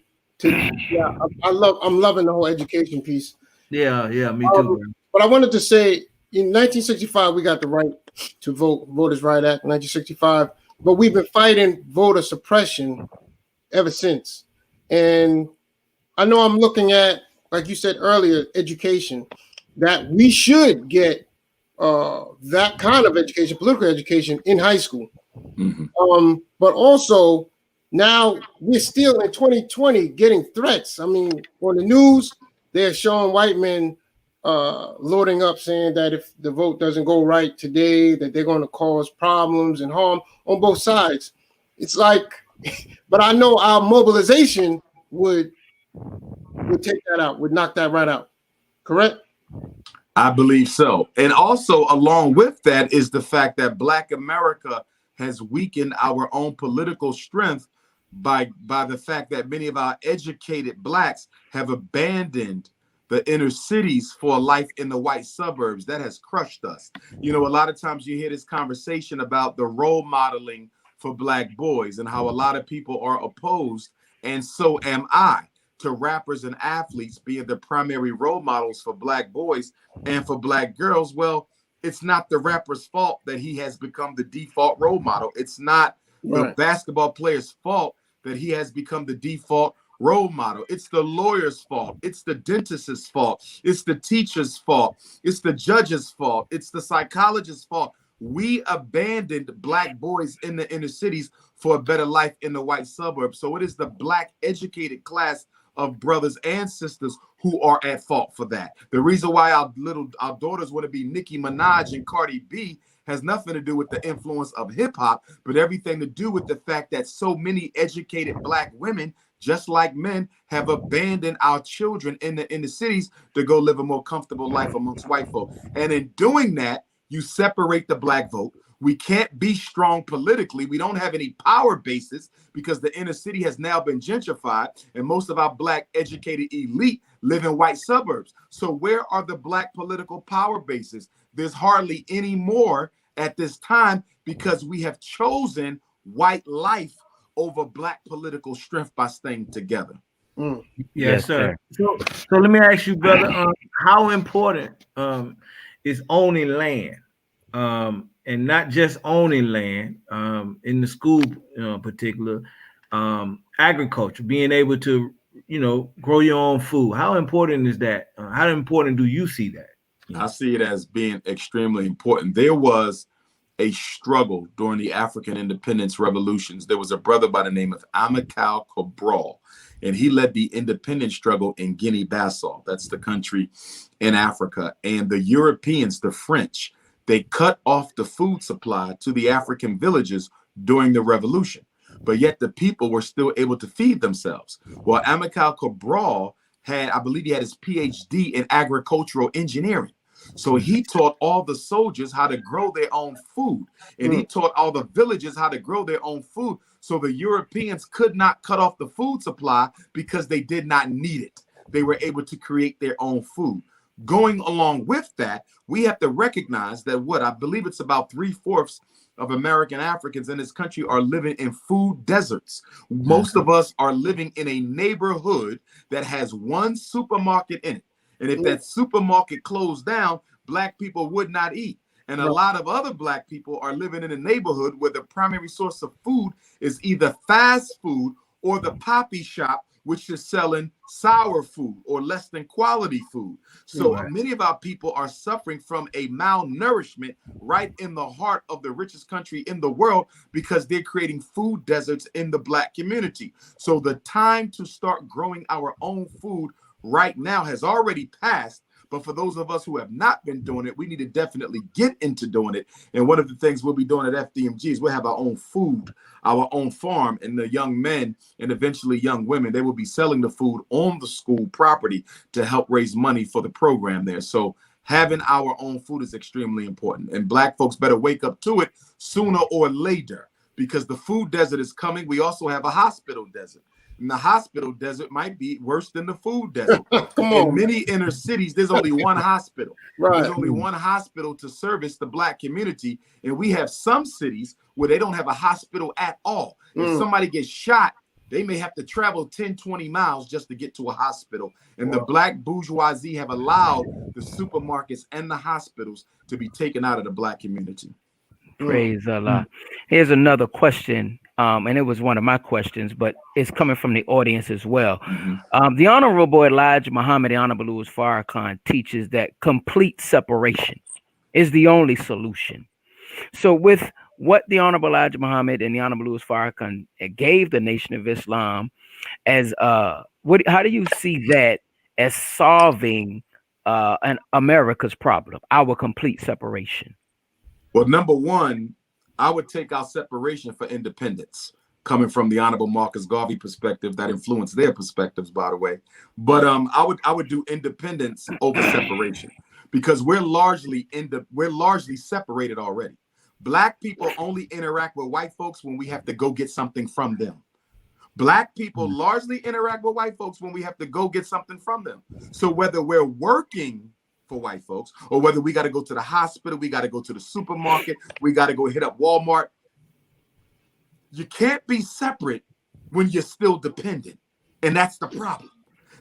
yeah, I'm loving the whole education piece. Yeah, me too. But I wanted to say in 1965 we got the right to vote, Voters' Right Act, 1965. But we've been fighting voter suppression ever since. And I know I'm looking at, like you said earlier, education, that we should get that kind of education, political education in high school. But also now we're still in 2020 getting threats. I mean, on the news, they're showing white men loading up saying that if the vote doesn't go right today, that they're going to cause problems and harm on both sides. It's like, but I know our mobilization would take that out, would knock that right out. Correct? I believe so. And also along with that is the fact that Black America has weakened our own political strength by the fact that many of our educated Blacks have abandoned the inner cities for a life in the white suburbs. That has crushed us. You know, a lot of times you hear this conversation about the role modeling for Black boys and how a lot of people are opposed, and so am I, to rappers and athletes being the primary role models for Black boys and for Black girls. Well, It's not the rapper's fault that he has become the default role model. It's not the basketball player's fault that he has become the default role model. It's the lawyer's fault. It's the dentist's fault. It's the teacher's fault. It's the judge's fault. It's the psychologist's fault. We abandoned black boys in the inner cities for a better life in the white suburbs. So it is the black educated class of brothers and sisters who are at fault for that. The reason why our daughters want to be Nicki Minaj and Cardi B has nothing to do with the influence of hip hop, but everything to do with the fact that so many educated black women, just like men, have abandoned our children in the cities to go live a more comfortable life amongst white folk. And in doing that, you separate the black vote. We can't be strong politically. We don't have any power bases because the inner city has now been gentrified and most of our black educated elite live in white suburbs. So where are the black political power bases? There's hardly any more at this time because we have chosen white life over black political strength by staying together. Yes, sir. So let me ask you, brother, how important is owning land? And not just owning land in the school, particular agriculture, being able to, grow your own food. How important is that? How important do you see that? I see it as being extremely important. There was a struggle during the African independence revolutions. There was a brother by the name of Amilcar Cabral, and he led the independence struggle in Guinea-Bissau. That's the country in Africa. And the Europeans, the French, they cut off the food supply to the African villages during the revolution, but yet the people were still able to feed themselves. Well, Amilcar Cabral I believe he had his PhD in agricultural engineering. So he taught all the soldiers how to grow their own food, and he taught all the villages how to grow their own food. So the Europeans could not cut off the food supply because they did not need it. They were able to create their own food. Going along with that, we have to recognize that I believe it's about 3/4 of American Africans in this country are living in food deserts. Most of us are living in a neighborhood that has one supermarket in it. And if that supermarket closed down, black people would not eat. And a lot of other black people are living in a neighborhood where the primary source of food is either fast food or the poppy shop, which is selling sour food or less than quality food. So many of our people are suffering from a malnourishment right in the heart of the richest country in the world because they're creating food deserts in the black community. So the time to start growing our own food right now has already passed. But for those of us who have not been doing it, we need to definitely get into doing it. And one of the things we'll be doing at FDMG is we'll have our own food, our own farm, and the young men and eventually young women, they will be selling the food on the school property to help raise money for the program there. So having our own food is extremely important. And black folks better wake up to it sooner or later because the food desert is coming. We also have a hospital desert. And the hospital desert might be worse than the food desert. In many inner cities, there's only one hospital. There's only one hospital to service the black community. And we have some cities where they don't have a hospital at all. If somebody gets shot, they may have to travel 10, 20 miles just to get to a hospital. And the black bourgeoisie have allowed the supermarkets and the hospitals to be taken out of the black community. Praise Allah. Here's another question. And it was one of my questions, but it's coming from the audience as well. The Honorable Elijah Muhammad, the Honorable Louis Farrakhan, teaches that complete separation is the only solution. So with what the Honorable Elijah Muhammad and the Honorable Louis Farrakhan gave the Nation of Islam as how do you see that as solving an America's problem, our complete separation? Well, number one, I would take our separation for independence, coming from the Honorable Marcus Garvey perspective that influenced their perspectives, by the way. But I would do independence over separation because we're largely separated already. Black people only interact with white folks when we have to go get something from them. Black people largely interact with white folks when we have to go get something from them. So whether we're working for white folks or whether we got to go to the hospital, we got to go to the supermarket, we got to go hit up Walmart, you can't be separate when you're still dependent. And that's the problem.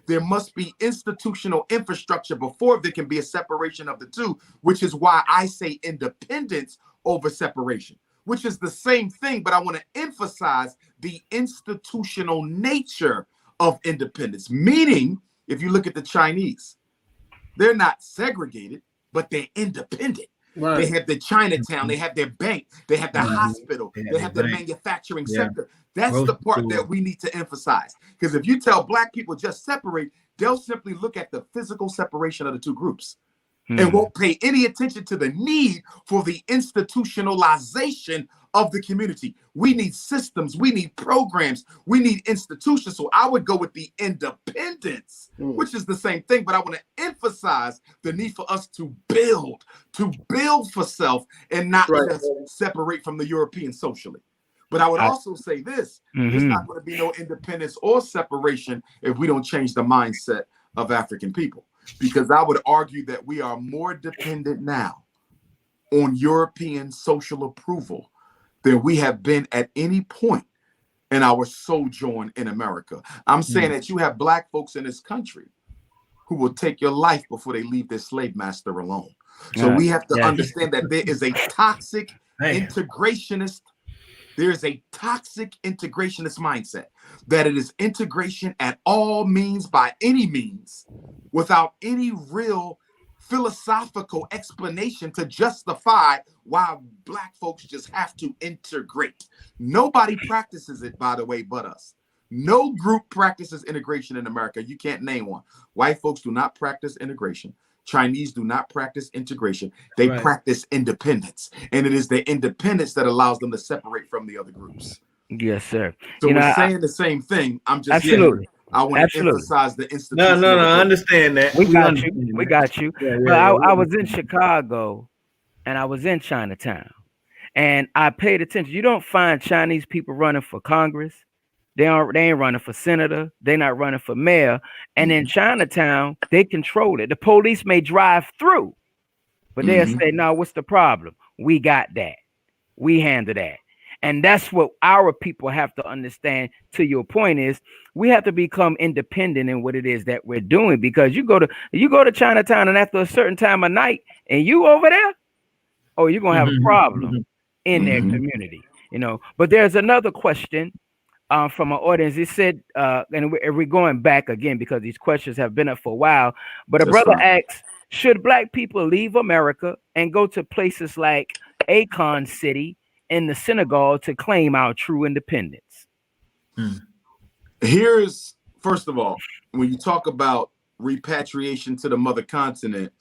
There must be institutional infrastructure before there can be a separation of the two, which is why I say independence over separation, which is the same thing, but I want to emphasize the institutional nature of independence. Meaning, if you look at the Chinese, they're not segregated, but they're independent. Right. They have the Chinatown, they have their bank, they have the hospital, they have the manufacturing sector. That's the part that we need to emphasize. Because if you tell Black people just separate, they'll simply look at the physical separation of the two groups and won't pay any attention to the need for the institutionalization of the community. We need systems, we need programs, we need institutions. So I would go with the independence, which is the same thing, but I want to emphasize the need for us to build for self and not just separate from the European socially. But I would also say this, there's not going to be no independence or separation if we don't change the mindset of African people. Because I would argue that we are more dependent now on European social approval than we have been at any point in our sojourn in America. I'm saying that you have Black folks in this country who will take your life before they leave their slave master alone. So we have to understand that there is a toxic integrationist. There's a toxic integrationist mindset that it is integration at all means, by any means, without any real philosophical explanation to justify why Black folks just have to integrate. Nobody practices it, by the way, but us. No group practices integration in America. You can't name one. White folks do not practice integration. Chinese do not practice integration. They practice independence. And it is the independence that allows them to separate from the other groups. Yes, sir. So we're saying the same thing. I'm just absolutely. I want to emphasize the institution. No, I understand that. We got you. I was in Chicago and I was in Chinatown and I paid attention. You don't find Chinese people running for Congress. They ain't running for senator. They're not running for mayor. And in Chinatown, they control it. The police may drive through, but they'll say, no, what's the problem? We got that. We handle that. And that's what our people have to understand. To your point is we have to become independent in what it is that we're doing, because you go to Chinatown and after a certain time of night and you over there, oh, you're going to have a problem in their community, you know. But there's another question from an audience. It said, and we're going back again because these questions have been up for a while, but a brother asks, should Black people leave America and go to places like Akon City in the Senegal to claim our true independence? Here's, first of all, when you talk about repatriation to the mother continent,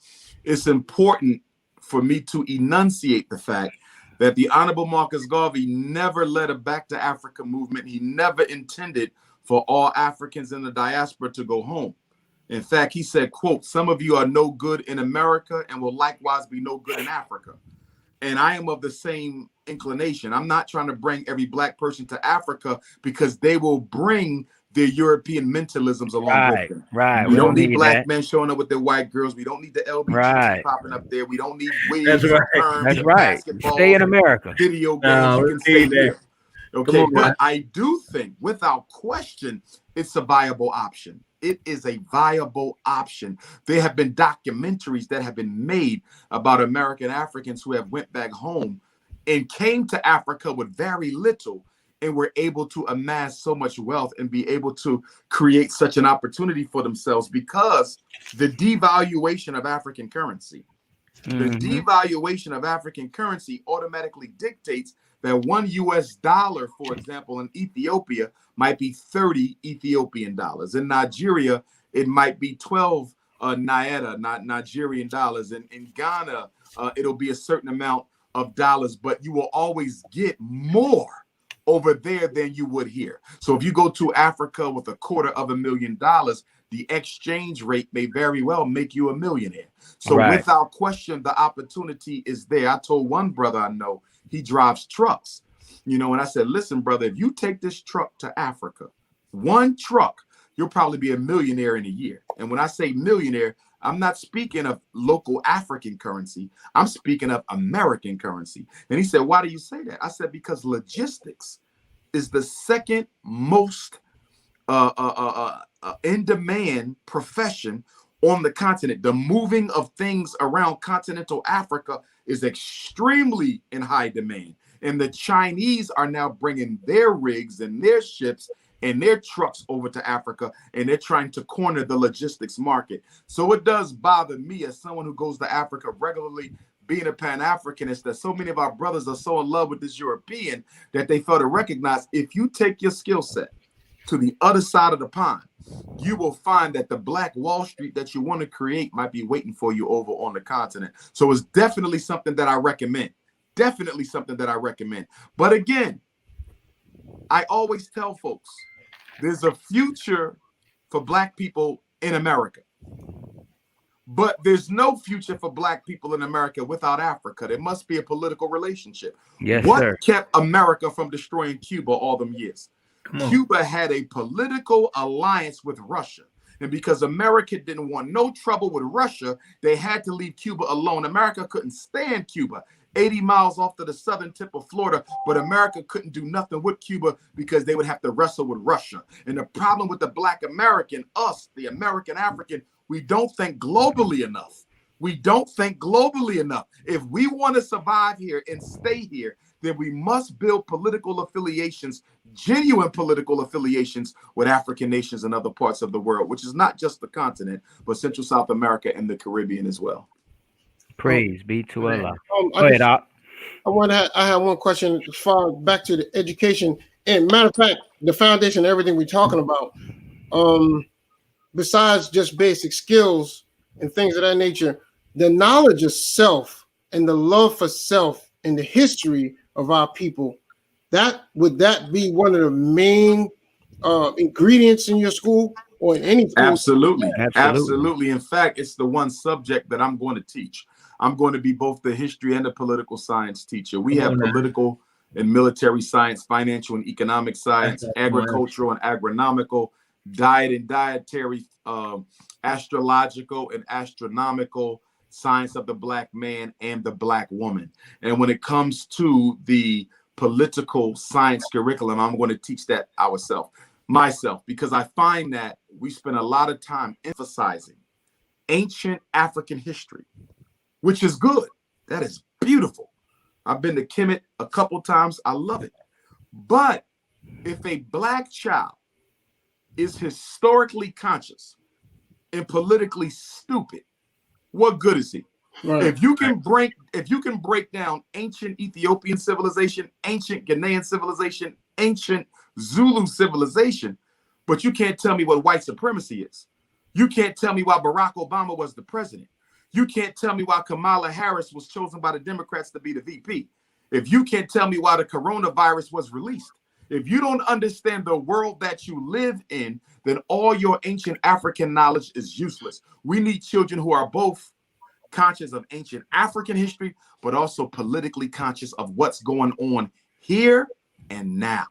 it's important for me to enunciate the fact that the Honorable Marcus Garvey never led a Back to Africa movement. He never intended for all Africans in the diaspora to go home. In fact, he said, quote, some of you are no good in America and will likewise be no good in Africa. And I am of the same inclination. I'm not trying to bring every Black person to Africa because they will bring their European mentalisms along with them. Right. We don't need Black men showing up with their white girls. We don't need the LBGT popping up there. We don't need wigs. That's right. Stay in America. Video games. You can stay there. Okay, but I do think, without question, it's a viable option. It is a viable option. There have been documentaries that have been made about American Africans who have went back home and came to Africa with very little and were able to amass so much wealth and be able to create such an opportunity for themselves because the devaluation of African currency. The devaluation of African currency automatically dictates that $1 US, for example, in Ethiopia might be 30 Ethiopian dollars. In Nigeria, it might be 12 Naira, not Nigerian dollars. And in Ghana, it'll be a certain amount of dollars, but you will always get more over there than you would here. So if you go to Africa with $250,000, the exchange rate may very well make you a millionaire. So without question, the opportunity is there. I told one brother I know, he drives trucks, you know, and I said, listen, brother, if you take this truck to Africa, one truck, you'll probably be a millionaire in a year. And when I say millionaire, I'm not speaking of local African currency. I'm speaking of American currency. And he said, why do you say that? I said, because logistics is the second most in-demand profession on the continent. The moving of things around continental Africa is extremely in high demand. And the Chinese are now bringing their rigs and their ships and their trucks over to Africa, and they're trying to corner the logistics market. So it does bother me as someone who goes to Africa regularly, being a Pan-Africanist, that so many of our brothers are so in love with this European that they fail to recognize if you take your skill set to the other side of the pond, you will find that the Black Wall Street that you want to create might be waiting for you over on the continent. So it's definitely something that I recommend. Definitely something that I recommend. But again, I always tell folks, there's a future for Black people in America. But there's no future for Black people in America without Africa. There must be a political relationship. Yes, what sir. kept America from destroying Cuba all them years? Cuba had a political alliance with Russia. And because America didn't want no trouble with Russia, they had to leave Cuba alone. America couldn't stand Cuba, 80 miles off to the southern tip of Florida, but America couldn't do nothing with Cuba because they would have to wrestle with Russia. And the problem with the Black American, us, the American African, we don't think globally enough. We don't think globally enough. If we want to survive here and stay here, then we must build political affiliations, genuine political affiliations with African nations and other parts of the world, which is not just the continent, but Central South America and the Caribbean as well. Praise be to Allah. Go ahead, Doc. I have one question as far back to the education. And matter of fact, the foundation, everything we're talking about, besides just basic skills and things of that nature, the knowledge of self and the love for self and the history of our people, would that be one of the main ingredients in your school or in any school? Absolutely. In fact, it's the one subject that I'm going to teach. I'm going to be both the history and the political science teacher. We have political and military science, financial and economic science, agricultural and agronomical, diet and dietary, astrological and astronomical, science of the Black man and the Black woman. And when it comes to the political science curriculum, I'm going to teach that myself, because I find that we spend a lot of time emphasizing ancient African history, which is good. That is beautiful. I've been to Kemet a couple times. I love it. But if a Black child is historically conscious and politically stupid, what good is he? Right. If you can break down ancient Ethiopian civilization, ancient Ghanaian civilization, ancient Zulu civilization, but you can't tell me what white supremacy is. You can't tell me why Barack Obama was the president. You can't tell me why Kamala Harris was chosen by the Democrats to be the VP. If you can't tell me why the coronavirus was released, if you don't understand the world that you live in, then all your ancient African knowledge is useless. We need children who are both conscious of ancient African history, but also politically conscious of what's going on here and now.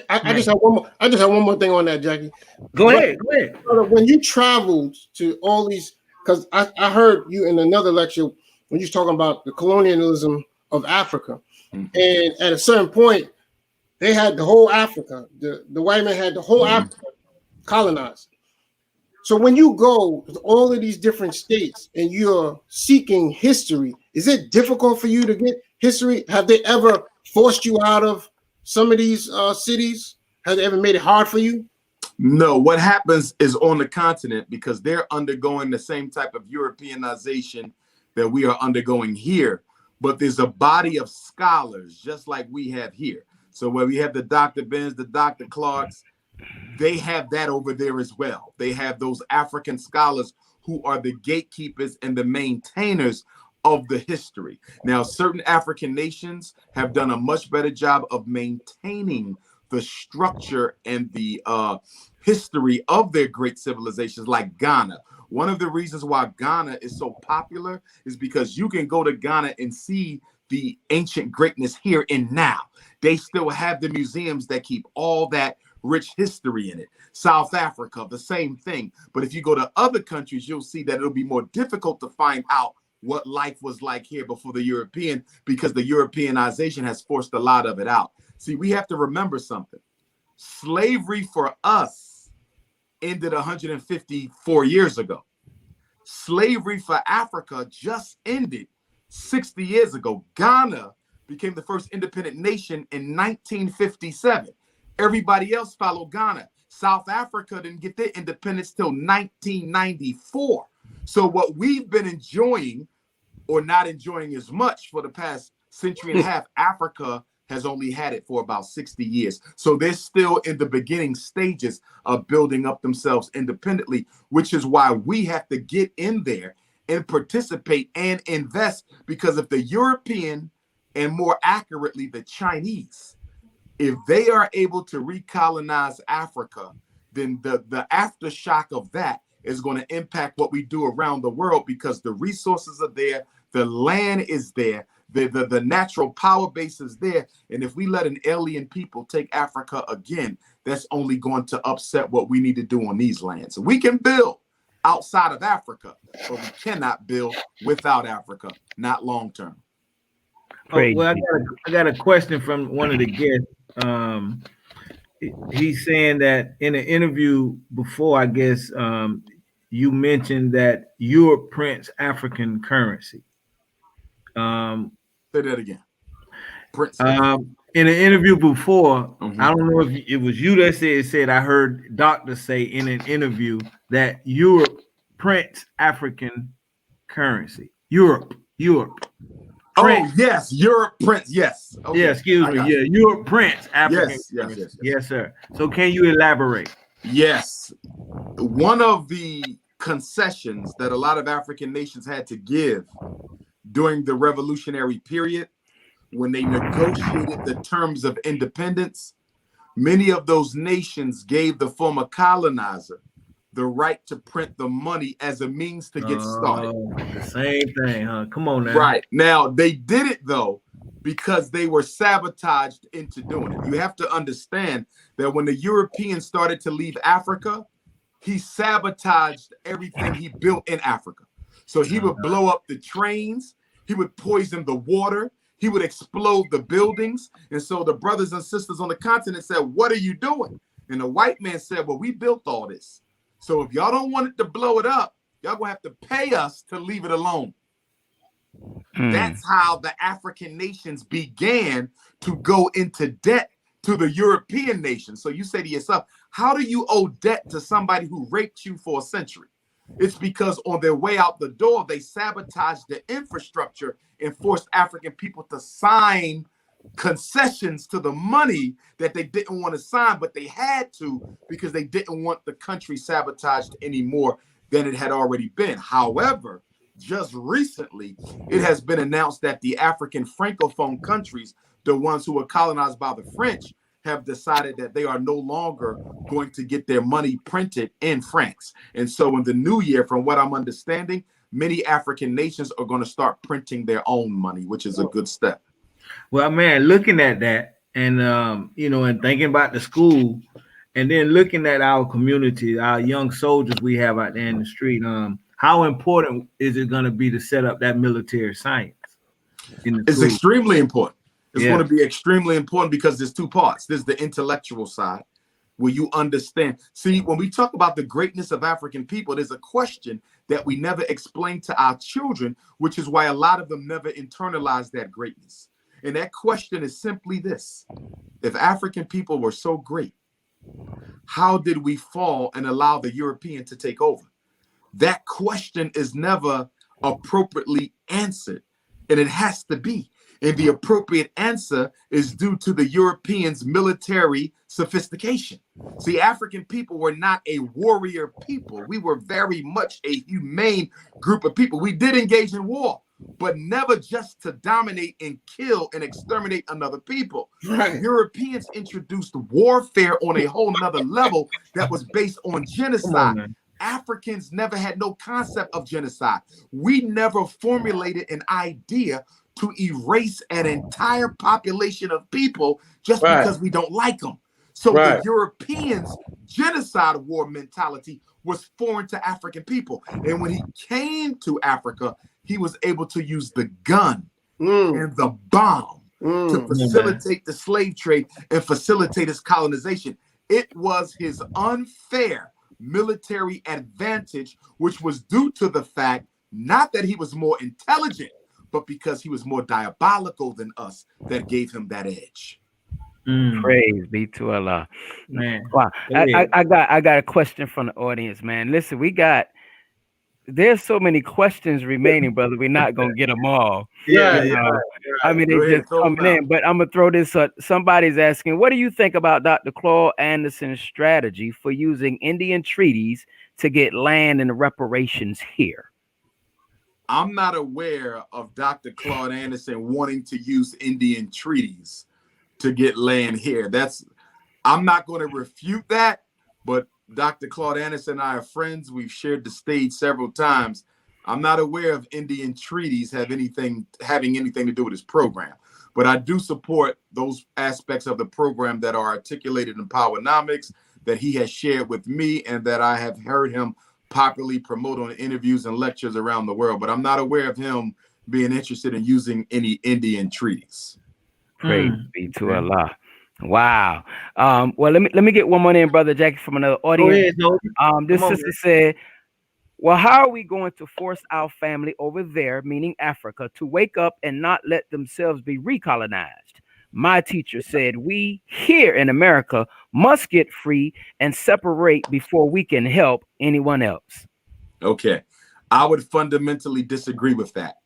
I just have one more thing on that, Jackie. Go ahead. When you traveled to all these, because I heard you in another lecture when you was talking about the colonialism of Africa, and at a certain point, they had the whole Africa. The white man had the whole Africa colonized. So when you go to all of these different states and you're seeking history, is it difficult for you to get history? Have they ever forced you out of some of these cities? Has it ever made it hard for you? No, what happens is on the continent, because they're undergoing the same type of Europeanization that we are undergoing here, but there's a body of scholars just like we have here. So where we have the Dr. Benz, the Dr. Clarks, they have that over there as well. They have those African scholars who are the gatekeepers and the maintainers of the history. Now, certain African nations have done a much better job of maintaining the structure and the history of their great civilizations, like Ghana. One of the reasons why Ghana is so popular is because you can go to Ghana and see the ancient greatness here and now. They still have the museums that keep all that rich history in it. South Africa, the same thing. But if you go to other countries, you'll see that it'll be more difficult to find out what life was like here before the European, because the Europeanization has forced a lot of it out. See, we have to remember something. Slavery for us ended 154 years ago. Slavery for Africa just ended 60 years ago. Ghana became the first independent nation in 1957. Everybody else followed Ghana. South Africa didn't get their independence till 1994. So what we've been enjoying, or not enjoying as much for the past century and a half, Africa has only had it for about 60 years. So they're still in the beginning stages of building up themselves independently, which is why we have to get in there and participate and invest, because if the European, and more accurately, the Chinese, if they are able to recolonize Africa, then the aftershock of that is going to impact what we do around the world, because the resources are there, the land is there, the natural power base is there. And if we let an alien people take Africa again, that's only going to upset what we need to do on these lands. So we can build outside of Africa, but we cannot build without Africa, not long term. Oh, well, I got a question from one of the guests. He's saying that in an interview before, I guess, you mentioned that Europe prints African currency. Say that again. In an interview before, I don't know if it was you that said I heard doctors say in an interview that Europe prints African currency. Europe. Print. Oh, yes, Europe prints. Yes. Okay. Yeah, excuse me. Yeah, Europe prints African currency. Yes, sir. So can you elaborate? Yes. One of the concessions that a lot of African nations had to give during the revolutionary period, when they negotiated the terms of independence, many of those nations gave the former colonizer the right to print the money as a means to get started. The same thing, huh? Come on now. Right. Now, they did it, though, because they were sabotaged into doing it. You have to understand that when the Europeans started to leave Africa, he sabotaged everything he built in Africa. So he would blow up the trains, he would poison the water, he would explode the buildings. And so the brothers and sisters on the continent said, "What are you doing?" And the white man said, "Well, we built all this. So if y'all don't want it to blow it up, y'all gonna have to pay us to leave it alone." That's how the African nations began to go into debt to the European nations. So you say to yourself, how do you owe debt to somebody who raped you for a century? It's because on their way out the door, they sabotaged the infrastructure and forced African people to sign concessions to the money that they didn't want to sign, but they had to because they didn't want the country sabotaged any more than it had already been. However, just recently, it has been announced that the African Francophone countries, the ones who were colonized by the French, have decided that they are no longer going to get their money printed in France. And so in the new year, from what I'm understanding, many African nations are going to start printing their own money, which is a good step. Well, man, looking at that and, and thinking about the school and then looking at our community, our young soldiers we have out there in the street, how important is it going to be to set up that military science? It's extremely important. It's going to be extremely important because there's two parts. There's the intellectual side where you understand. See, when we talk about the greatness of African people, there's a question that we never explain to our children, which is why a lot of them never internalize that greatness. And that question is simply this: if African people were so great, how did we fall and allow the European to take over? That question is never appropriately answered, and it has to be. And the appropriate answer is due to the Europeans' military sophistication. See, African people were not a warrior people. We were very much a humane group of people. We did engage in war, but never just to dominate and kill and exterminate another people. Right. Europeans introduced warfare on a whole nother level that was based on genocide. Africans never had no concept of genocide. We never formulated an idea to erase an entire population of people just because we don't like them. So the Europeans' genocide war mentality was foreign to African people. And when he came to Africa, he was able to use the gun and the bomb to facilitate the slave trade and facilitate his colonization. It was his unfair military advantage, which was due to the fact not that he was more intelligent, but because he was more diabolical than us that gave him that edge. Praise be to Allah. Man. Wow. I got a question from the audience, man. Listen, there's so many questions remaining, brother. We're not gonna get them all. Yeah, I mean, they're just coming in, but I'm gonna throw this up. Somebody's asking, what do you think about Dr. Claude Anderson's strategy for using Indian treaties to get land and reparations here? I'm not aware of Dr. Claude Anderson wanting to use Indian treaties to get land here. I'm not going to refute that, but Dr. Claude Anderson and I are friends. We've shared the stage several times. I'm not aware of Indian treaties having anything to do with his program, but I do support those aspects of the program that are articulated in Powernomics that he has shared with me and that I have heard him popularly promote on interviews and lectures around the world. But I'm not aware of him being interested in using any Indian treaties. Praise be to Allah. Wow. Well, let me get one more in, Brother Jackie, from another audience. Go ahead, this sister said, well, how are we going to force our family over there, meaning Africa, to wake up and not let themselves be recolonized? My teacher said we here in America must get free and separate before we can help anyone else. Okay. I would fundamentally disagree with that.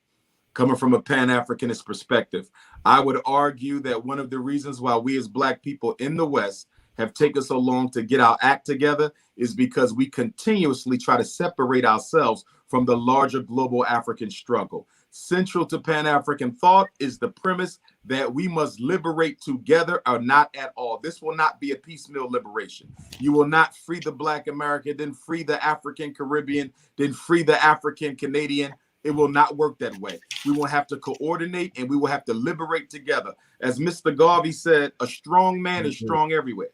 Coming from a Pan-Africanist perspective, I would argue that one of the reasons why we as Black people in the West have taken so long to get our act together is because we continuously try to separate ourselves from the larger global African struggle. Central to Pan-African thought is the premise that we must liberate together or not at all. This will not be a piecemeal liberation. You will not free the Black American, then free the African Caribbean, then free the African Canadian. It will not work that way. We will have to coordinate and we will have to liberate together. As Mr. Garvey said, a strong man is strong everywhere.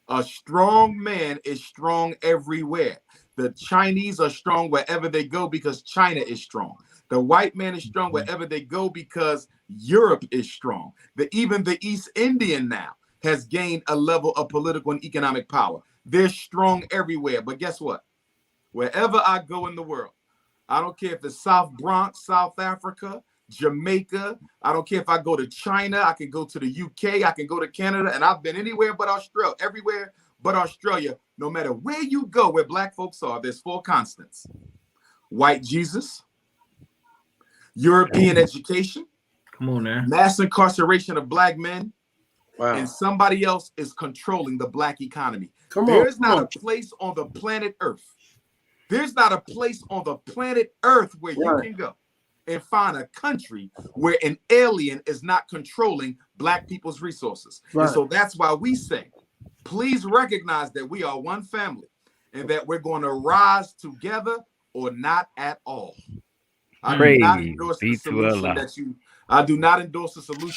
A strong man is strong everywhere. The Chinese are strong wherever they go because China is strong. The white man is strong wherever they go because Europe is strong. Even the East Indian now has gained a level of political and economic power. They're strong everywhere. But guess what? Wherever I go in the world, I don't care if it's South Bronx, South Africa, Jamaica. I don't care if I go to China. I can go to the UK. I can go to Canada. And I've been anywhere but Australia, everywhere but Australia. No matter where you go, where Black folks are, there's 4 constants. White Jesus, European education, come on now, mass incarceration of Black men, Wow. and somebody else is controlling the Black economy. There's not a place on the planet Earth. There's not a place on the planet Earth where you can go and find a country where an alien is not controlling Black people's resources. And so that's why we say, please recognize that we are one family and that we're going to rise together or not at all. I do not endorse the solution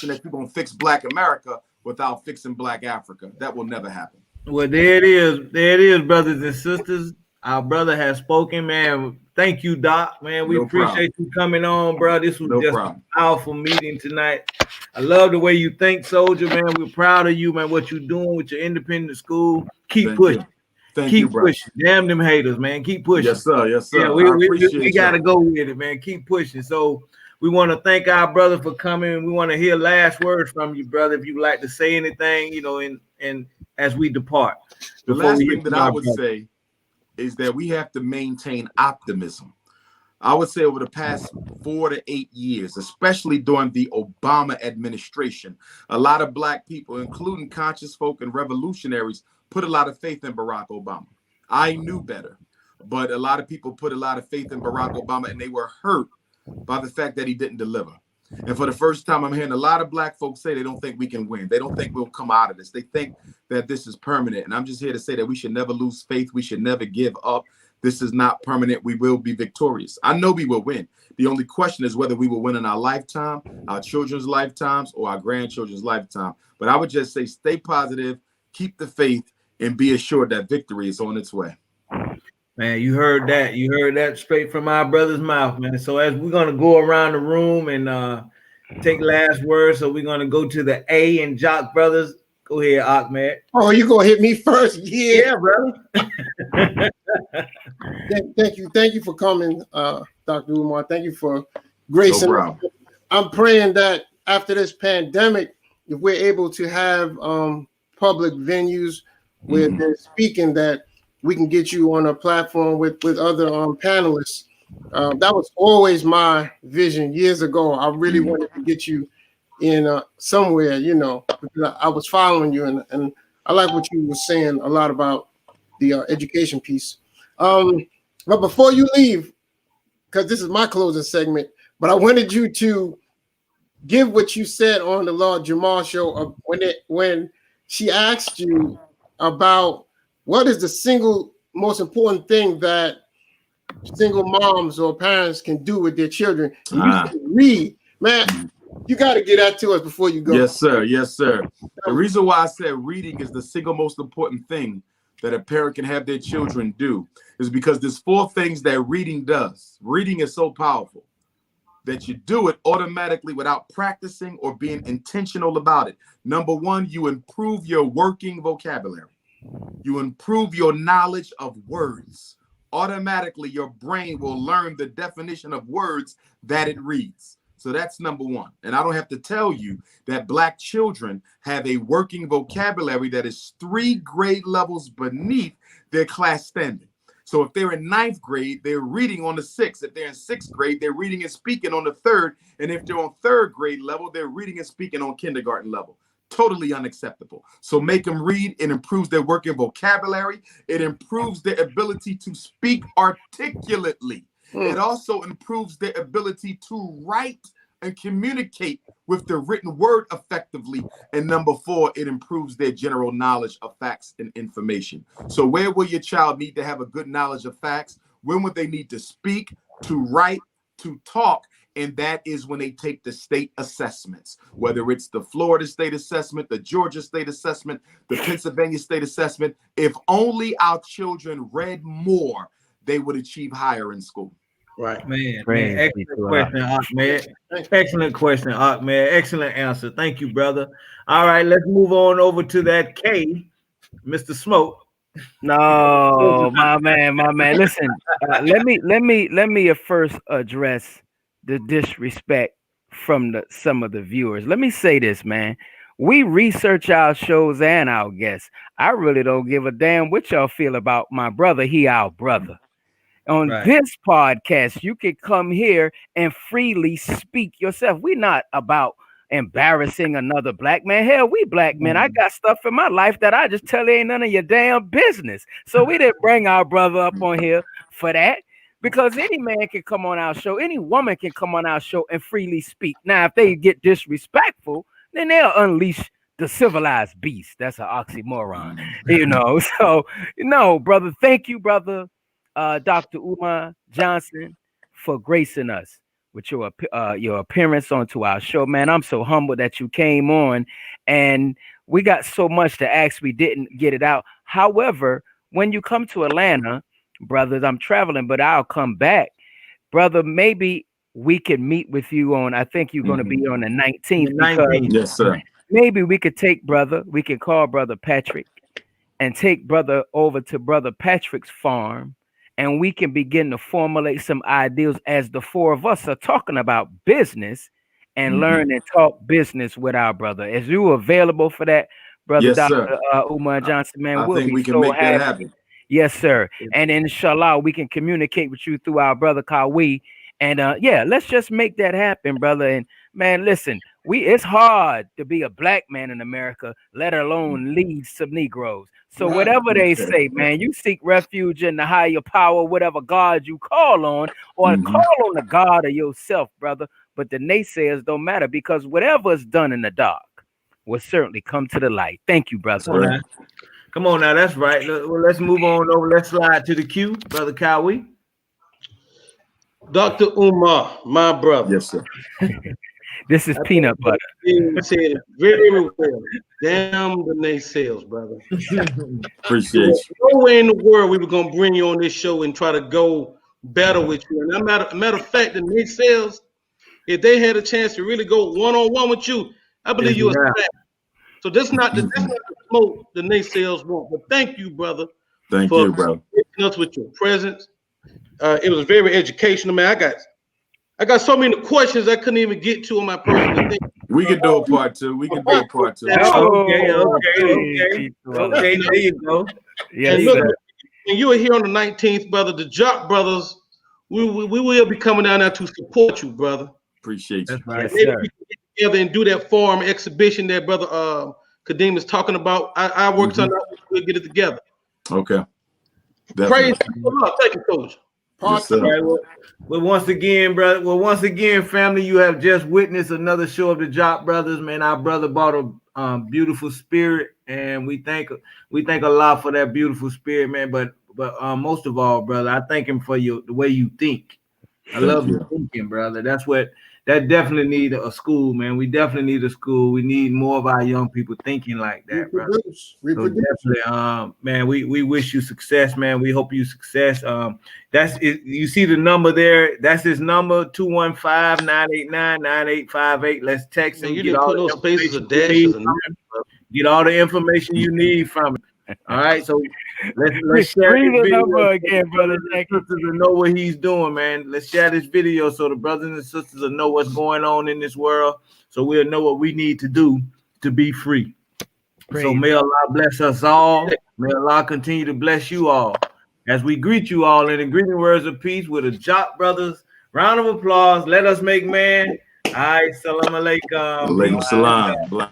that you're going to fix Black America without fixing Black Africa. That will never happen. Well, there it is. There it is, brothers and sisters. Our brother has spoken, man. Thank you, Doc, man. We appreciate you coming on, bro. This was a powerful meeting tonight. I love the way you think, soldier, man. We're proud of you, man, what you're doing with your independent school. Keep pushing. Keep pushing. Damn them haters, man. Keep pushing. Yes, sir. Yes, sir. Yeah, we got to go with it, man. Keep pushing. So we want to thank our brother for coming. We want to hear last words from you, brother, if you'd like to say anything, and as we depart. The last thing that I would say is that we have to maintain optimism. I would say over the past 4 to 8 years, especially during the Obama administration, a lot of Black people, including conscious folk and revolutionaries, put a lot of faith in Barack Obama. I knew better, but a lot of people put a lot of faith in Barack Obama and they were hurt by the fact that he didn't deliver. And for the first time, I'm hearing a lot of Black folks say they don't think we can win. They don't think we'll come out of this. They think that this is permanent. And I'm just here to say that we should never lose faith. We should never give up. This is not permanent. We will be victorious. I know we will win. The only question is whether we will win in our lifetime, our children's lifetimes, or our grandchildren's lifetime. But I would just say stay positive, keep the faith, and be assured that victory is on its way. Man, you heard that. You heard that straight from our brother's mouth, man. So as we're going to go around the room and take last words, so we're going to go to the A and Jock brothers. Go ahead, Ahmed. Oh, you going to hit me first? Yeah, brother. Thank you for coming, Dr. Umar. Thank you for gracing. No problem. I'm praying that after this pandemic, if we're able to have public venues where they're speaking, that we can get you on a platform with other panelists. That was always my vision years ago. I really wanted to get you in somewhere, you know, because I was following you, and I like what you were saying a lot about the education piece. But before you leave, because this is my closing segment, but I wanted you to give what you said on the Lord Jamal show when she asked you about what is the single most important thing that single moms or parents can do with their children. And you said read. Man, you got to get that to us before you go. Yes, sir. Yes, sir. The reason why I said reading is the single most important thing that a parent can have their children do is because there's 4 things that reading does. Reading is so powerful that you do it automatically without practicing or being intentional about it. Number 1, you improve your working vocabulary. You improve your knowledge of words. Automatically, your brain will learn the definition of words that it reads. So that's number 1. And I don't have to tell you that Black children have a working vocabulary that is 3 grade levels beneath their class standing. So if they're in 9th grade, they're reading on the 6th. If they're in 6th grade, they're reading and speaking on the 3rd. And if they're on 3rd grade level, they're reading and speaking on kindergarten level. Totally unacceptable. So make them read. It improves their working vocabulary. It improves their ability to speak articulately. It also improves their ability to write and communicate with the written word effectively. And number 4, it improves their general knowledge of facts and information. So where will your child need to have a good knowledge of facts? When would they need to speak, to write, to talk? And that is when they take the state assessments, whether it's the Florida state assessment, the Georgia state assessment, the Pennsylvania state assessment. If only our children read more, they would achieve higher in school. Right. Man, excellent question, Ahmed. Excellent question, Ahmed. Excellent answer. Thank you, brother. All right, let's move on over to that K, Mr. Smoke. No, my man. Listen, let me first address the disrespect from some of the viewers. Let me say this, man. We research our shows and our guests. I really don't give a damn what y'all feel about my brother. He our brother. On this podcast, you can come here and freely speak yourself. We're not about embarrassing another Black man. Hell, we Black men. I got stuff in my life that I just tell you ain't none of your damn business. So we didn't bring our brother up on here for that. Because any man can come on our show, any woman can come on our show and freely speak. Now, if they get disrespectful, then they'll unleash the civilized beast. That's an oxymoron, you know. So, no, brother. Thank you, brother. Dr. Umar Johnson, for gracing us with your appearance onto our show, man. I'm so humbled that you came on, and we got so much to ask. We didn't get it out. However, when you come to Atlanta, brothers, I'm traveling, but I'll come back, brother. Maybe we can meet with you on. I think you're going to be on the 19th. Yes, sir. Maybe we could take brother. We could call brother Patrick and take brother over to brother Patrick's farm. And we can begin to formulate some ideas as the 4 of us are talking about business and learn and talk business with our brother. Is you available for that, brother? Yes, Dr. Umar Johnson, man? I think we can make that happen. Yes, sir. And inshallah, we can communicate with you through our brother Kawi. And yeah, let's just make that happen, brother. And man, listen, it's hard to be a Black man in America, let alone lead some Negroes. So whatever they say, man, you seek refuge in the higher power, whatever God you call on, or call on the God of yourself, brother. But the naysayers don't matter, because whatever is done in the dark will certainly come to the light. Thank you, brother. Come on now, that's right. Let's move on over. Let's slide to the queue, brother Kawi. Dr. Umar, my brother. Yes, sir. This is peanut butter. Said very well. Damn the naysayers, brother. Appreciate you. No way in the world we were gonna bring you on this show and try to go better with you. And matter of fact, the naysayers, if they had a chance to really go one-on-one with you, I believe you were. So that's not the smoke the naysayers want. But thank you, brother. Thank you, bro. us with your presence. It was very educational, man. I got so many questions I couldn't even get to on my personal thing. We could do a part two. We could do a part two. Okay. There you go. Yes, And look, sir. when you were here on the 19th, brother, the Jock Brothers, we will be coming down there to support you, brother. Appreciate you. That's right. Yes, Maybe sir. we can get together and do that farm exhibition that brother Kadeem is talking about. I work something out. We'll get it together. Okay. Praise Definitely. God. Thank you, Coach. Yes, sir. All right, well, once again, brother. Well, once again, family, you have just witnessed another show of the Jock Brothers. Man, our brother bought a beautiful spirit, and we thank a lot for that beautiful spirit, man. But most of all, brother, I thank him for the way you think. I love your thinking, brother. That definitely need a school, man. We definitely need a school. We need more of our young people thinking like that, brother. So definitely, man, we wish you success, man. We hope you success. That's it. You see the number there. That's his number, 215-989-9858. Let's text him. Man, you Get didn't all put the no spaces or information you dashes. need from him. Get all the information you need from him. All right, so let's share Read this the video number again, brother. so the sisters will know what he's doing, man. Let's share this video so the brothers and sisters will know what's going on in this world, so we'll know what we need to do to be free. So may Allah bless us all. May Allah continue to bless you all as we greet you all in the greeting words of peace with the Jock Brothers. Round of applause. Let us make man. All right, salam alaikum. Alaikum salam.